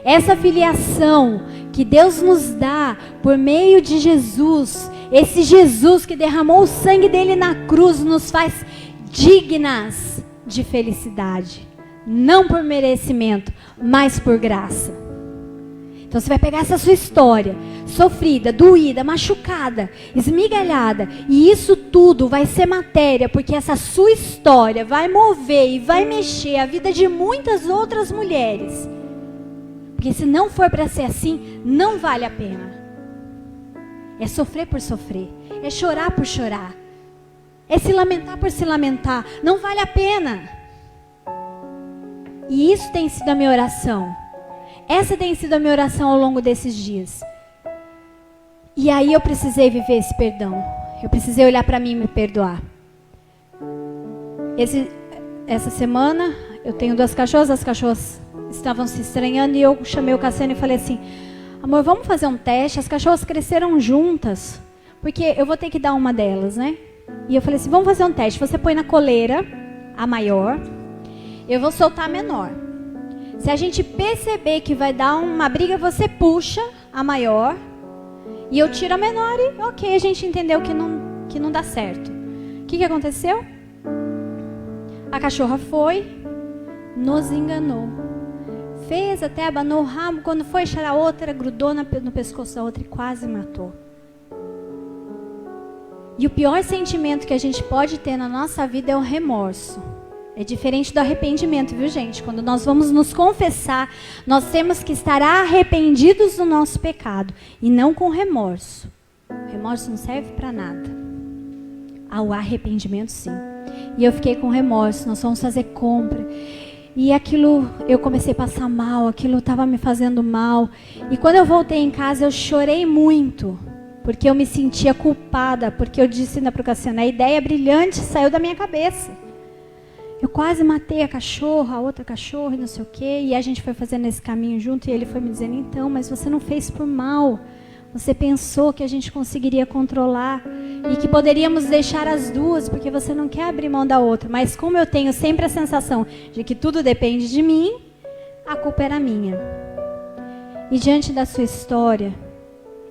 Essa filiação que Deus nos dá por meio de Jesus, esse Jesus que derramou o sangue dele na cruz, nos faz dignas de felicidade. Não por merecimento, mas por graça. Então você vai pegar essa sua história, sofrida, doída, machucada, esmigalhada, e isso tudo vai ser matéria, porque essa sua história vai mover e vai mexer a vida de muitas outras mulheres. Porque se não for para ser assim, não vale a pena. É sofrer por sofrer, é chorar por chorar, é se lamentar por se lamentar, não vale a pena. E isso tem sido a minha oração. Essa tem sido a minha oração ao longo desses dias. E aí eu precisei viver esse perdão. Eu precisei olhar para mim e me perdoar. Essa semana eu tenho 2 cachorras. As cachorras estavam se estranhando e eu chamei o Cassiano e falei assim: amor, vamos fazer um teste? As cachorras cresceram juntas, porque eu vou ter que dar uma delas, né? E eu falei assim, vamos fazer um teste. Você põe na coleira a maior, eu vou soltar a menor. Se a gente perceber que vai dar uma briga, você puxa a maior e eu tiro a menor e ok, a gente entendeu que não dá certo. O que aconteceu? A cachorra foi, nos enganou. Fez até, abanou o rabo, quando foi achar a outra, grudou no pescoço da outra e quase matou. E o pior sentimento que a gente pode ter na nossa vida é o remorso. É diferente do arrependimento, viu, gente? Quando nós vamos nos confessar, nós temos que estar arrependidos do nosso pecado e não com remorso. O remorso não serve para nada. O arrependimento, sim. E eu fiquei com remorso. Nós fomos fazer compra e aquilo, eu comecei a passar mal, aquilo estava me fazendo mal. E quando eu voltei em casa, eu chorei muito, porque eu me sentia culpada, porque eu disse ainda para o Cassiano, a ideia brilhante saiu da minha cabeça. Eu quase matei a cachorra, a outra cachorra e não sei o quê. E a gente foi fazendo esse caminho junto e ele foi me dizendo, então, mas você não fez por mal. Você pensou que a gente conseguiria controlar e que poderíamos deixar as duas, porque você não quer abrir mão da outra. Mas como eu tenho sempre a sensação de que tudo depende de mim, a culpa era minha. E diante da sua história,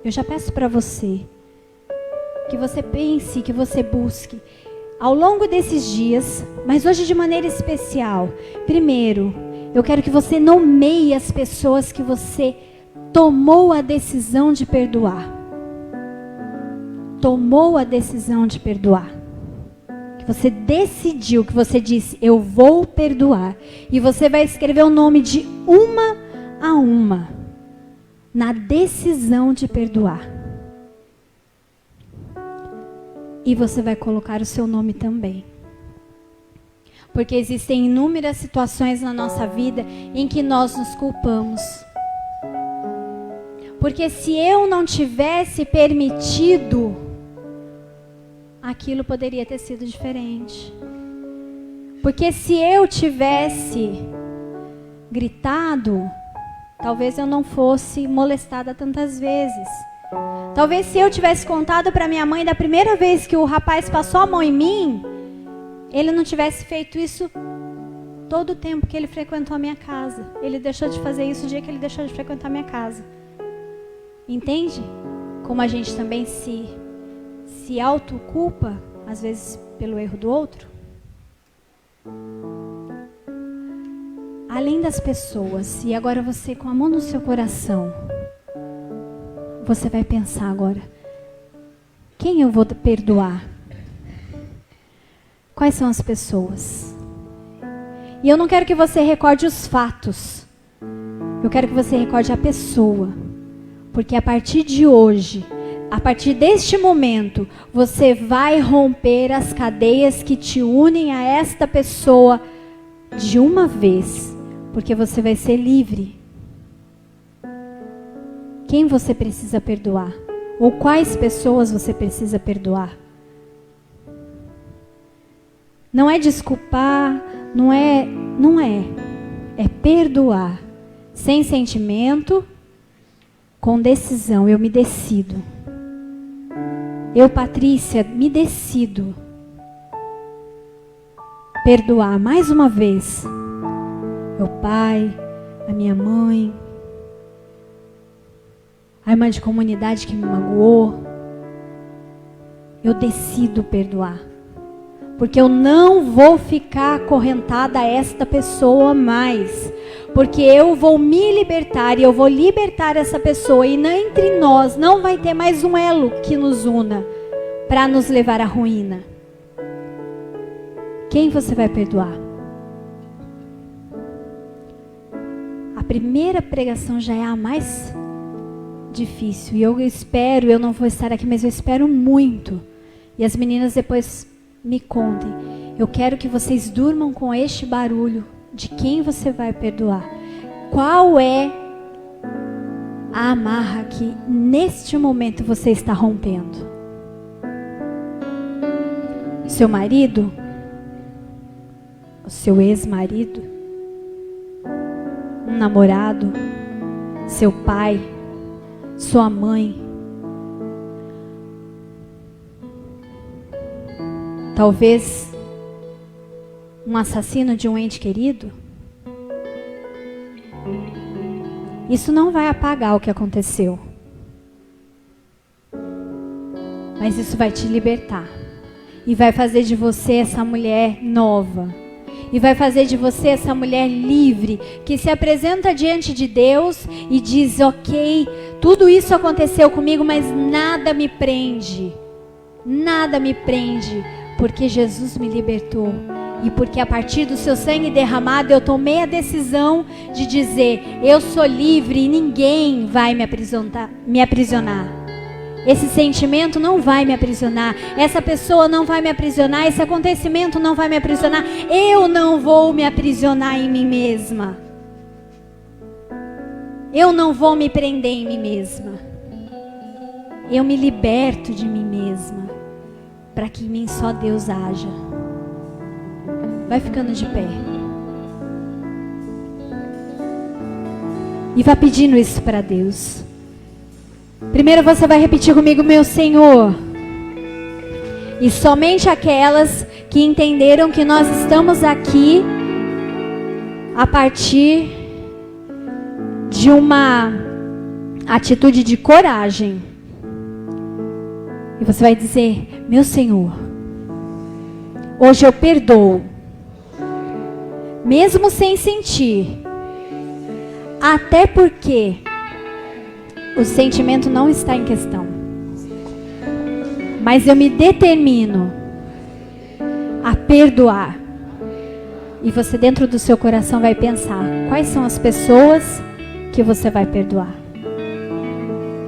eu já peço para você, que você pense, que você busque, ao longo desses dias, mas hoje de maneira especial. Primeiro, eu quero que você nomeie as pessoas que você tomou a decisão de perdoar. Tomou a decisão de perdoar. Que você decidiu, que você disse, eu vou perdoar. E você vai escrever o nome de uma a uma, na decisão de perdoar. E você vai colocar o seu nome também. Porque existem inúmeras situações na nossa vida em que nós nos culpamos. Porque se eu não tivesse permitido, aquilo poderia ter sido diferente. Porque se eu tivesse gritado, talvez eu não fosse molestada tantas vezes. Talvez se eu tivesse contado para minha mãe da primeira vez que o rapaz passou a mão em mim, ele não tivesse feito isso todo o tempo que ele frequentou a minha casa. Ele deixou de fazer isso o dia que ele deixou de frequentar a minha casa. Entende? Como a gente também se autoculpa, às vezes pelo erro do outro. além das pessoas, e agora você com a mão no seu coração, você vai pensar agora, quem eu vou perdoar? Quais são as pessoas? E eu não quero que você recorde os fatos. Eu quero que você recorde a pessoa. Porque a partir de hoje, a partir deste momento, você vai romper as cadeias que te unem a esta pessoa de uma vez. Porque você vai ser livre. Quem você precisa perdoar? Ou quais pessoas você precisa perdoar? Não é desculpar, não é. É perdoar. Sem sentimento, com decisão. Eu me decido. Eu, Patrícia, me decido. Perdoar mais uma vez. Meu pai, a minha mãe, a irmã de comunidade que me magoou. Eu decido perdoar. Porque eu não vou ficar acorrentada a esta pessoa mais. Porque eu vou me libertar e eu vou libertar essa pessoa. E entre nós não vai ter mais um elo que nos una para nos levar à ruína. Quem você vai perdoar? A primeira pregação já é a mais difícil. E eu espero, eu não vou estar aqui, mas eu espero muito. E as meninas depois me contem. Eu quero que vocês durmam com este barulho de quem você vai perdoar. Qual é a amarra que neste momento você está rompendo? Seu marido? O seu ex-marido? Um namorado? Seu pai? Sua mãe? Talvez um assassino de um ente querido? Isso não vai apagar o que aconteceu. Mas isso vai te libertar. E vai fazer de você essa mulher nova. E vai fazer de você essa mulher livre, que se apresenta diante de Deus e diz, ok, tudo isso aconteceu comigo, mas nada me prende. Nada me prende. Porque Jesus me libertou. E porque a partir do seu sangue derramado eu tomei a decisão de dizer, eu sou livre e ninguém vai me aprisionar. Esse sentimento não vai me aprisionar. Essa pessoa não vai me aprisionar. Esse acontecimento não vai me aprisionar. Eu não vou me aprisionar em mim mesma. Eu não vou me prender em mim mesma. Eu me liberto de mim mesma. Para que em mim só Deus haja. Vai ficando de pé. E vá pedindo isso para Deus. Primeiro você vai repetir comigo, meu Senhor. E somente aquelas que entenderam que nós estamos aqui a partir de uma atitude de coragem. E você vai dizer, meu Senhor, hoje eu perdoo, mesmo sem sentir, até porque o sentimento não está em questão. Mas eu me determino a perdoar. E você dentro do seu coração vai pensar, quais são as pessoas que você vai perdoar?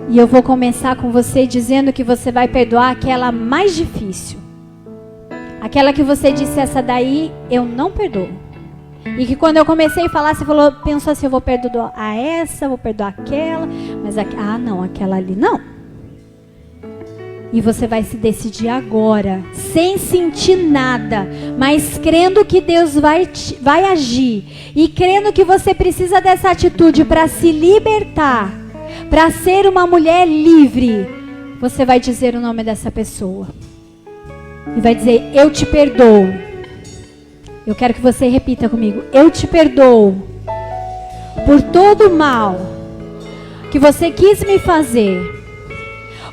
E eu vou começar com você dizendo que você vai perdoar aquela mais difícil. Aquela que você disse, essa daí eu não perdoo. E que quando eu comecei a falar, você falou, pensou assim, eu vou perdoar a essa, vou perdoar aquela, mas não, aquela ali não. E você vai se decidir agora, sem sentir nada, mas crendo que Deus vai agir. E crendo que você precisa dessa atitude para se libertar, para ser uma mulher livre. Você vai dizer o nome dessa pessoa. E vai dizer, eu te perdoo. Eu quero que você repita comigo. Eu te perdoo por todo o mal que você quis me fazer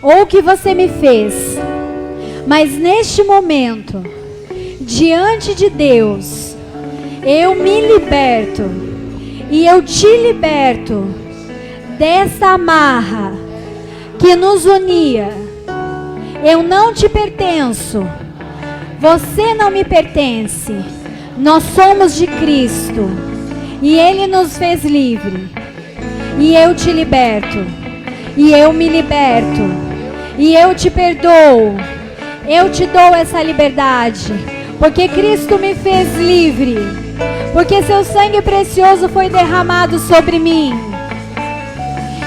ou que você me fez. Mas neste momento, diante de Deus, eu me liberto E eu te liberto dessa amarra que nos unia. Eu não te pertenço. Você não me pertence. Nós somos de Cristo. E Ele nos fez livre. E eu te liberto. E eu me liberto. E eu te perdoo. Eu te dou essa liberdade. Porque Cristo me fez livre. Porque seu sangue precioso foi derramado sobre mim.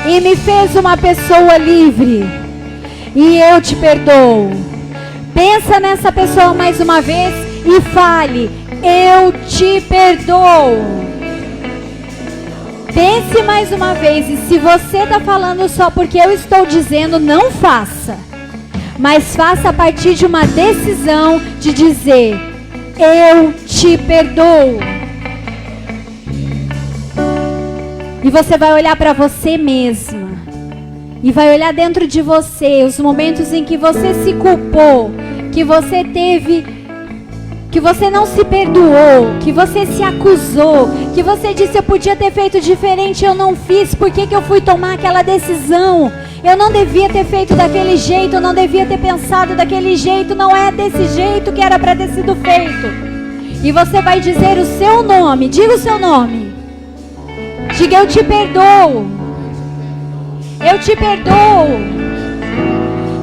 E me fez uma pessoa livre. E eu te perdoo. Pensa nessa pessoa mais uma vez e fale: eu te perdoo. Pense mais uma vez. E se você está falando só porque eu estou dizendo, não faça. Mas faça a partir de uma decisão de dizer: eu te perdoo. E você vai olhar para você mesma. E vai olhar dentro de você os momentos em que você se culpou, que você teve, que você não se perdoou, que você se acusou, que você disse: eu podia ter feito diferente, eu não fiz, por que eu fui tomar aquela decisão? Eu não devia ter feito daquele jeito, eu não devia ter pensado daquele jeito, não é desse jeito que era para ter sido feito. E você vai dizer o seu nome, diga o seu nome. Diga: eu te perdoo. Eu te perdoo.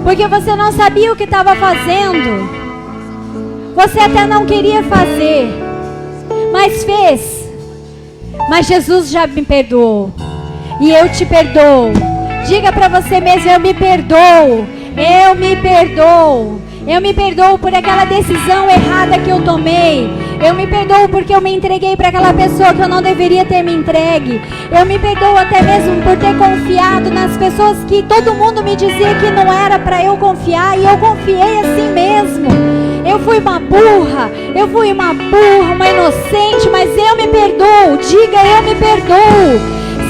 Porque você não sabia o que estava fazendo. Você até não queria fazer, mas fez. Mas Jesus já me perdoou. E eu te perdoo. Diga para você mesmo: eu me perdoo. Eu me perdoo. Eu me perdoo por aquela decisão errada que eu tomei. Eu me perdoo porque eu me entreguei para aquela pessoa que eu não deveria ter me entregue. Eu me perdoo até mesmo por ter confiado nas pessoas que todo mundo me dizia que não era para eu confiar. E eu confiei assim mesmo. Eu fui uma burra, uma inocente, mas eu me perdoo. Diga: eu me perdoo.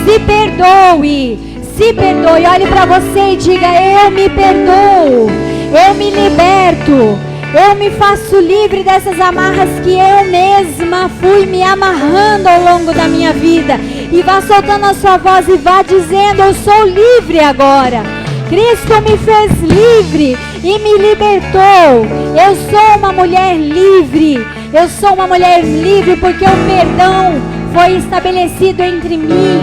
Se perdoe, se perdoe. Olhe para você e diga: eu me perdoo. Eu me liberto. Eu me faço livre dessas amarras que eu mesma fui me amarrando ao longo da minha vida. E vá soltando a sua voz e vá dizendo: eu sou livre agora. Cristo me fez livre e me libertou. Eu sou uma mulher livre. Eu sou uma mulher livre porque o perdão foi estabelecido entre mim.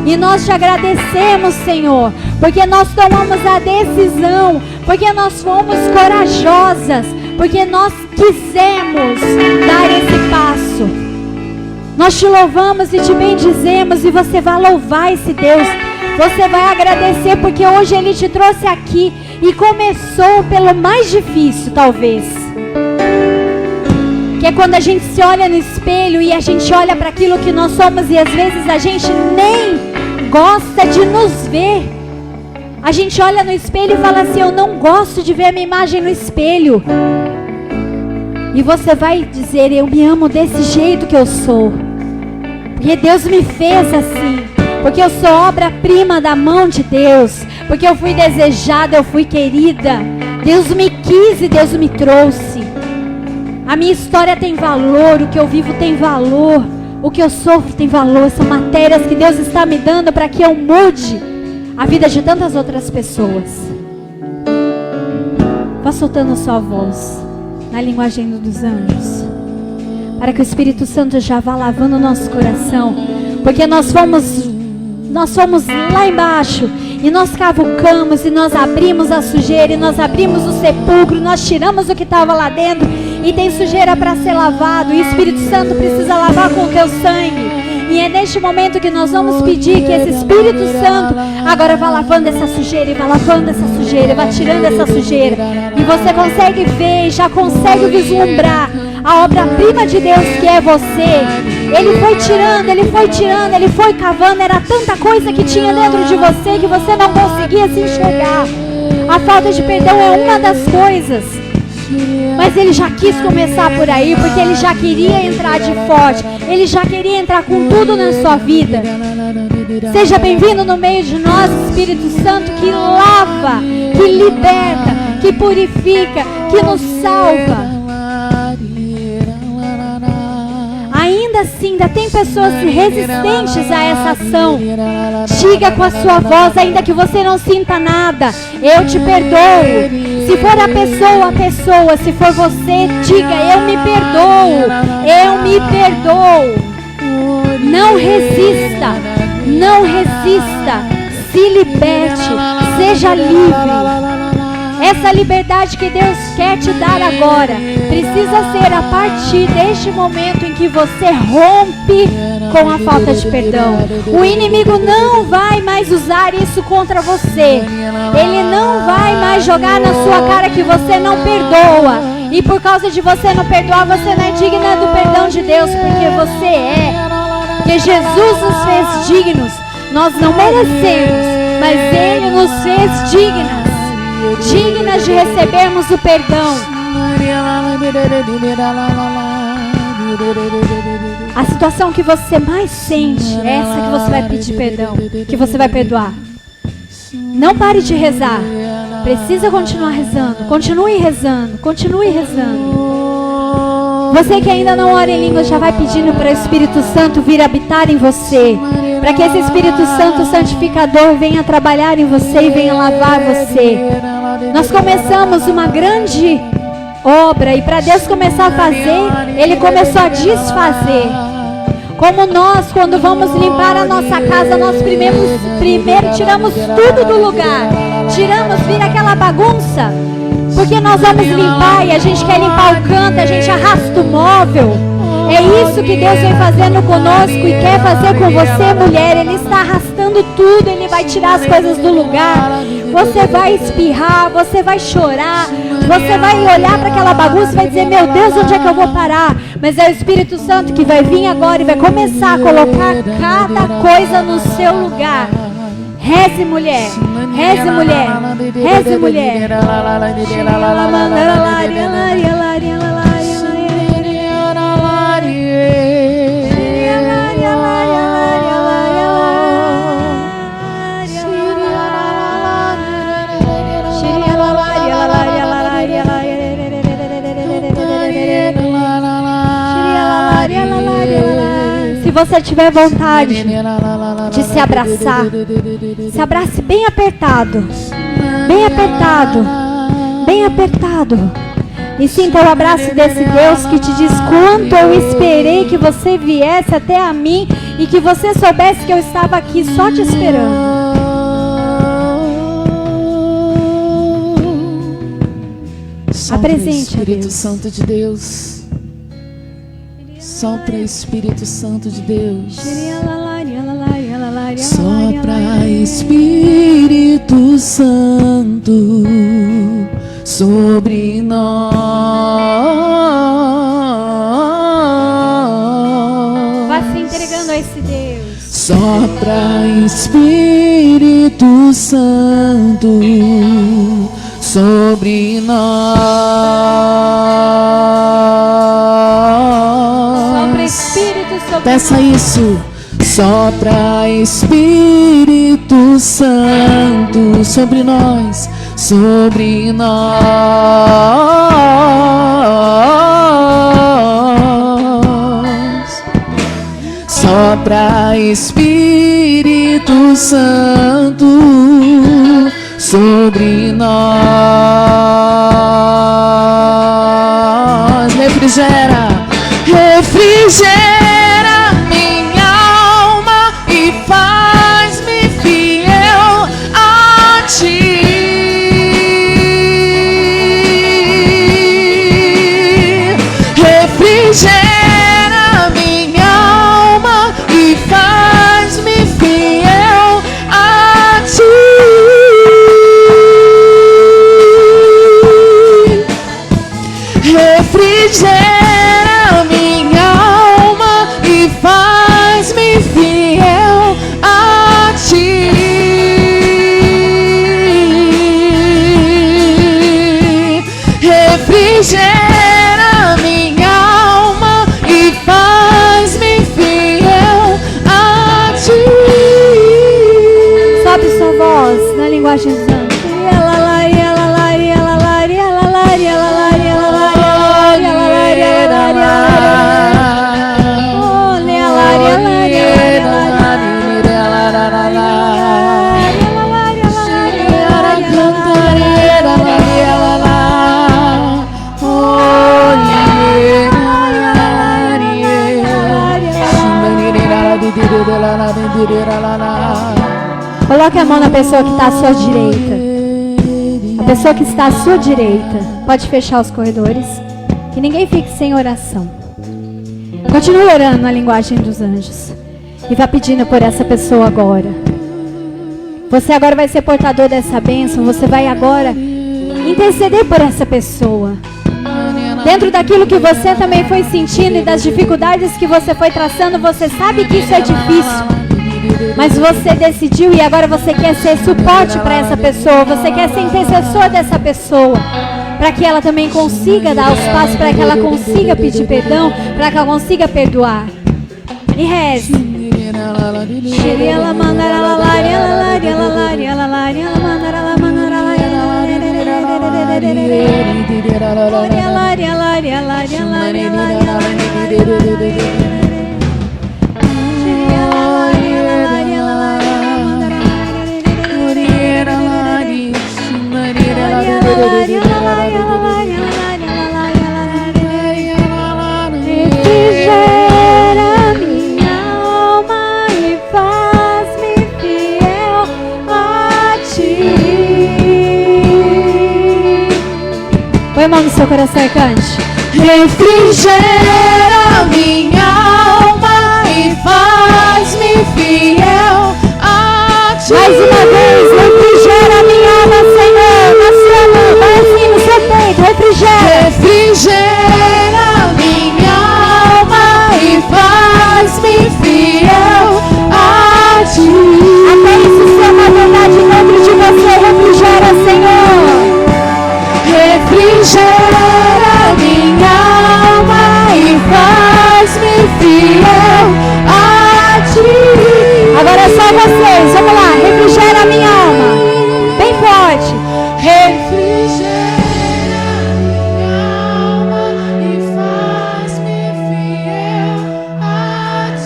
E nós te agradecemos, Senhor, porque nós tomamos a decisão, porque nós fomos corajosas, porque nós quisemos dar esse passo. Nós te louvamos e te bendizemos, e você vai louvar esse Deus. Você vai agradecer porque hoje Ele te trouxe aqui e começou pelo mais difícil, talvez. Que é quando a gente se olha no espelho e a gente olha para aquilo que nós somos e às vezes a gente nem gosta de nos ver. A gente olha no espelho e fala assim: eu não gosto de ver a minha imagem no espelho. E você vai dizer: eu me amo desse jeito que eu sou. Porque Deus me fez assim. Porque eu sou obra-prima da mão de Deus. Porque eu fui desejada, eu fui querida. Deus me quis e Deus me trouxe. A minha história tem valor, o que eu vivo tem valor. O que eu sofro tem valor. São matérias que Deus está me dando para que eu mude a vida de tantas outras pessoas. Vá soltando a sua voz na linguagem dos anjos, para que o Espírito Santo já vá lavando o nosso coração. Porque nós fomos lá embaixo e nós cavucamos e nós abrimos a sujeira e nós abrimos o sepulcro, nós tiramos o que estava lá dentro e tem sujeira para ser lavado, e o Espírito Santo precisa lavar com o teu sangue. E é neste momento que nós vamos pedir que esse Espírito Santo agora vá lavando essa sujeira, e vá lavando essa sujeira, e vá tirando essa sujeira. E você consegue ver, já consegue vislumbrar a obra-prima de Deus que é você. Ele foi tirando, ele foi cavando. Era tanta coisa que tinha dentro de você que você não conseguia se enxergar. A falta de perdão é uma das coisas. Mas Ele já quis começar por aí, porque Ele já queria entrar de forte. Ele já queria entrar com tudo na sua vida. Seja bem-vindo no meio de nós, Espírito Santo, que lava, que liberta, que purifica, que nos salva. Ainda ainda assim, ainda tem pessoas resistentes a essa ação, diga com a sua voz, ainda que você não sinta nada, eu te perdoo. Se for a pessoa, se for você, diga, eu me perdoo, eu me perdoo. Não resista, não resista, se liberte, seja livre. Essa liberdade que Deus quer te dar agora precisa ser a partir deste momento em que você rompe com a falta de perdão. O inimigo não vai mais usar isso contra você. Ele não vai mais jogar na sua cara que você não perdoa. E por causa de você não perdoar, você não é digna do perdão de Deus, porque você é. Porque Jesus nos fez dignos. Nós não merecemos, mas Ele nos fez dignas de recebermos o perdão. A situação que você mais sente é essa que você vai pedir perdão, que você vai perdoar. Não pare de rezar. Precisa continuar rezando. Continue rezando. Continue rezando. Você que ainda não ora em línguas já vai pedindo para o Espírito Santo vir habitar em você, para que esse Espírito Santo santificador venha trabalhar em você e venha lavar você. Nós começamos uma grande obra e para Deus começar a fazer, Ele começou a desfazer. Como nós, quando vamos limpar a nossa casa, nós primeiro tiramos tudo do lugar. Vira aquela bagunça. Porque nós vamos limpar e a gente quer limpar o canto, a gente arrasta o móvel. É isso que Deus vem fazendo conosco e quer fazer com você, mulher. Ele está arrastando tudo, Ele vai tirar as coisas do lugar. Você vai espirrar, você vai chorar, você vai olhar para aquela bagunça e vai dizer, meu Deus, onde é que eu vou parar? Mas é o Espírito Santo que vai vir agora e vai começar a colocar cada coisa no seu lugar. Reze, mulher. Reze, mulher. Reze, mulher. Se você tiver vontade de se abraçar, se abrace bem apertado, bem apertado, bem apertado. E sinta o abraço desse Deus que te diz quanto eu esperei que você viesse até a mim e que você soubesse que eu estava aqui só te esperando. Apresente, Espírito Santo de Deus. Sopra, Espírito Santo de Deus. Sopra, Espírito Santo, sobre nós. Vá se entregando a esse Deus. Sopra, Espírito Santo, sobre nós. Peça isso. Sopra, Espírito Santo, sobre nós, sobre nós. Sopra, Espírito Santo, sobre nós. Refrigera, refrigera minha alma e faz-me fiel a ti. Refrigera minha alma e faz-me fiel a ti. Refrigera minha alma Coloque a mão na pessoa que está à sua direita. A pessoa que está à sua direita. Pode fechar os corredores. Que ninguém fique sem oração. Continue orando na linguagem dos anjos. E vá pedindo por essa pessoa agora. Você agora vai ser portador dessa bênção. Você vai agora interceder por essa pessoa. Dentro daquilo que você também foi sentindo e das dificuldades que você foi traçando, você sabe que isso é difícil. Mas você decidiu e agora você quer ser suporte para essa pessoa. Você quer ser intercessor dessa pessoa. Para que ela também consiga dar os passos, para que ela consiga pedir perdão, para que ela consiga perdoar. E reze. Refrigera minha alma e faz-me fiel a ti. Põe a mão no seu coração e cante. Refrigera minha alma e faz-me fiel a ti. Mais uma vez, refrigera minha alma, Senhor, na sua mão, vai assim no seu peito, refrigera. Refrigera minha alma e faz-me fiel a ti. Até isso ser uma verdade dentro de você, refrigera, Senhor. Refrigera minha alma e faz-me fiel a ti. Agora é só vocês, vamos lá, refrigera minha alma, bem forte. Refrigera minha alma e faz-me fiel a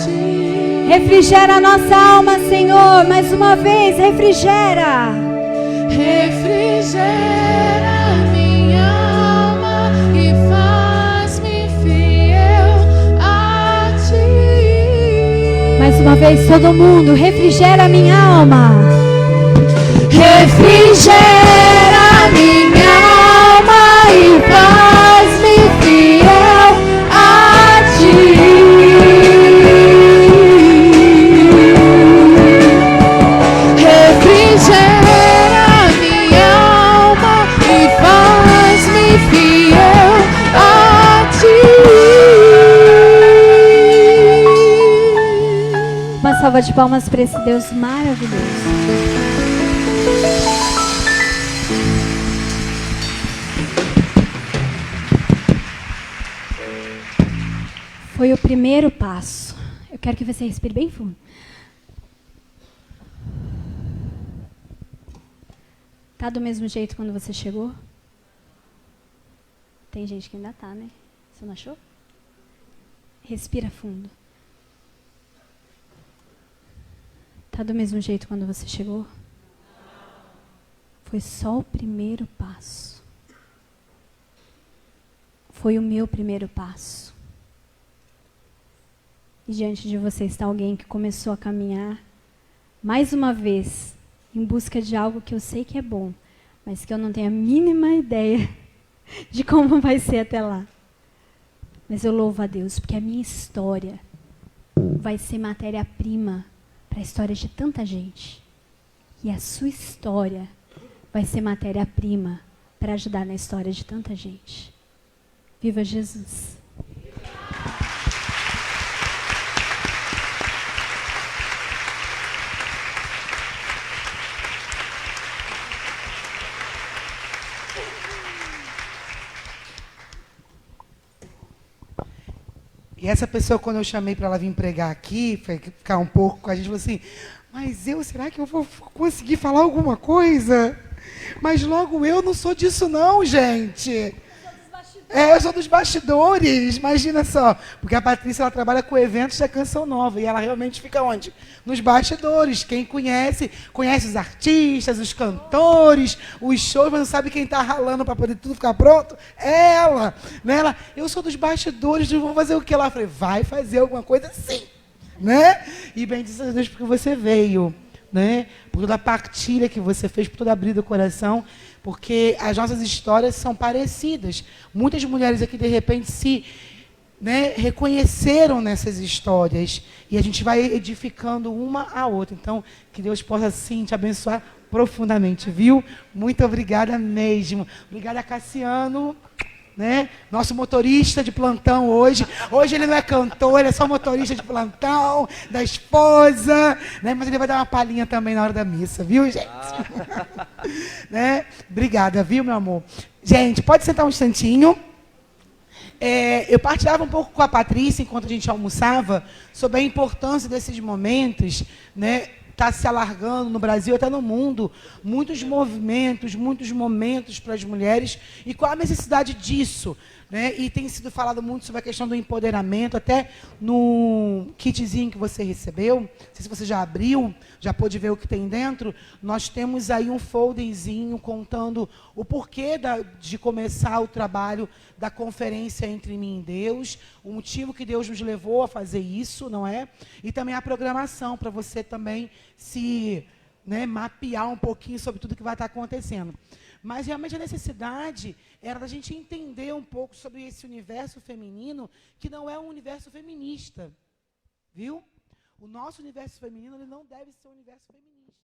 ti. Refrigera a nossa alma, Senhor, mais uma vez, refrigera. Refrigera minha alma e faz-me fiel a ti. Mais uma vez, todo mundo, refrigera minha alma. Refrigera minha alma e faz-me fiel a ti. Refrigera minha alma e faz-me fiel a ti. Uma salva de palmas para esse Deus maravilhoso. Foi o primeiro passo. Eu quero que você respire bem fundo. Tá do mesmo jeito quando você chegou? Tem gente que ainda tá, né? Você não achou? Respira fundo. Tá do mesmo jeito quando você chegou? Foi só o primeiro passo. Foi o meu primeiro passo. E diante de você está alguém que começou a caminhar, mais uma vez, em busca de algo que eu sei que é bom, mas que eu não tenho a mínima ideia de como vai ser até lá. Mas eu louvo a Deus, porque a minha história vai ser matéria-prima para a história de tanta gente. E a sua história vai ser matéria-prima para ajudar na história de tanta gente. Viva Jesus! E essa pessoa, quando eu chamei para ela vir pregar aqui, ficar um pouco com a gente, falou assim, mas será que eu vou conseguir falar alguma coisa? Mas logo eu não sou disso não, gente. Eu sou dos bastidores, imagina só. Porque a Patrícia, ela trabalha com eventos da Canção Nova. E ela realmente fica onde? Nos bastidores. Quem conhece os artistas, os cantores, os shows, mas não sabe quem está ralando para poder tudo ficar pronto? É ela. Né? Eu sou dos bastidores, vou fazer o que? Ela falei, vai fazer alguma coisa sim. né? E bendito a Deus porque você veio, né? Por toda a partilha que você fez, por toda a abrir do coração, porque as nossas histórias são parecidas. Muitas mulheres aqui, de repente, se reconheceram nessas histórias. E a gente vai edificando uma a outra. Então, que Deus possa, sim, te abençoar profundamente, viu? Muito obrigada mesmo. Obrigada, Cassiano. Né? Nosso motorista de plantão hoje. Hoje ele não é cantor, ele é só motorista de plantão, da esposa, né? Mas ele vai dar uma palhinha também na hora da missa, viu, gente? Né? Obrigada, viu, meu amor? Gente, pode sentar um instantinho. Eu partilhava um pouco com a Patrícia, enquanto a gente almoçava, sobre a importância desses momentos, né? Está se alargando no Brasil, até no mundo, muitos movimentos, muitos momentos para as mulheres, e qual a necessidade disso, né? E tem sido falado muito sobre a questão do empoderamento, até no kitzinho que você recebeu, não sei se você já abriu, já pôde ver o que tem dentro, nós temos aí um folderzinho contando o porquê de começar o trabalho da conferência Entre Mim e Deus, o motivo que Deus nos levou a fazer isso, não é? E também a programação, para você também se mapear um pouquinho sobre tudo que vai estar acontecendo. Mas realmente a necessidade era da gente entender um pouco sobre esse universo feminino, que não é um universo feminista, viu? O nosso universo feminino ele não deve ser um universo feminista.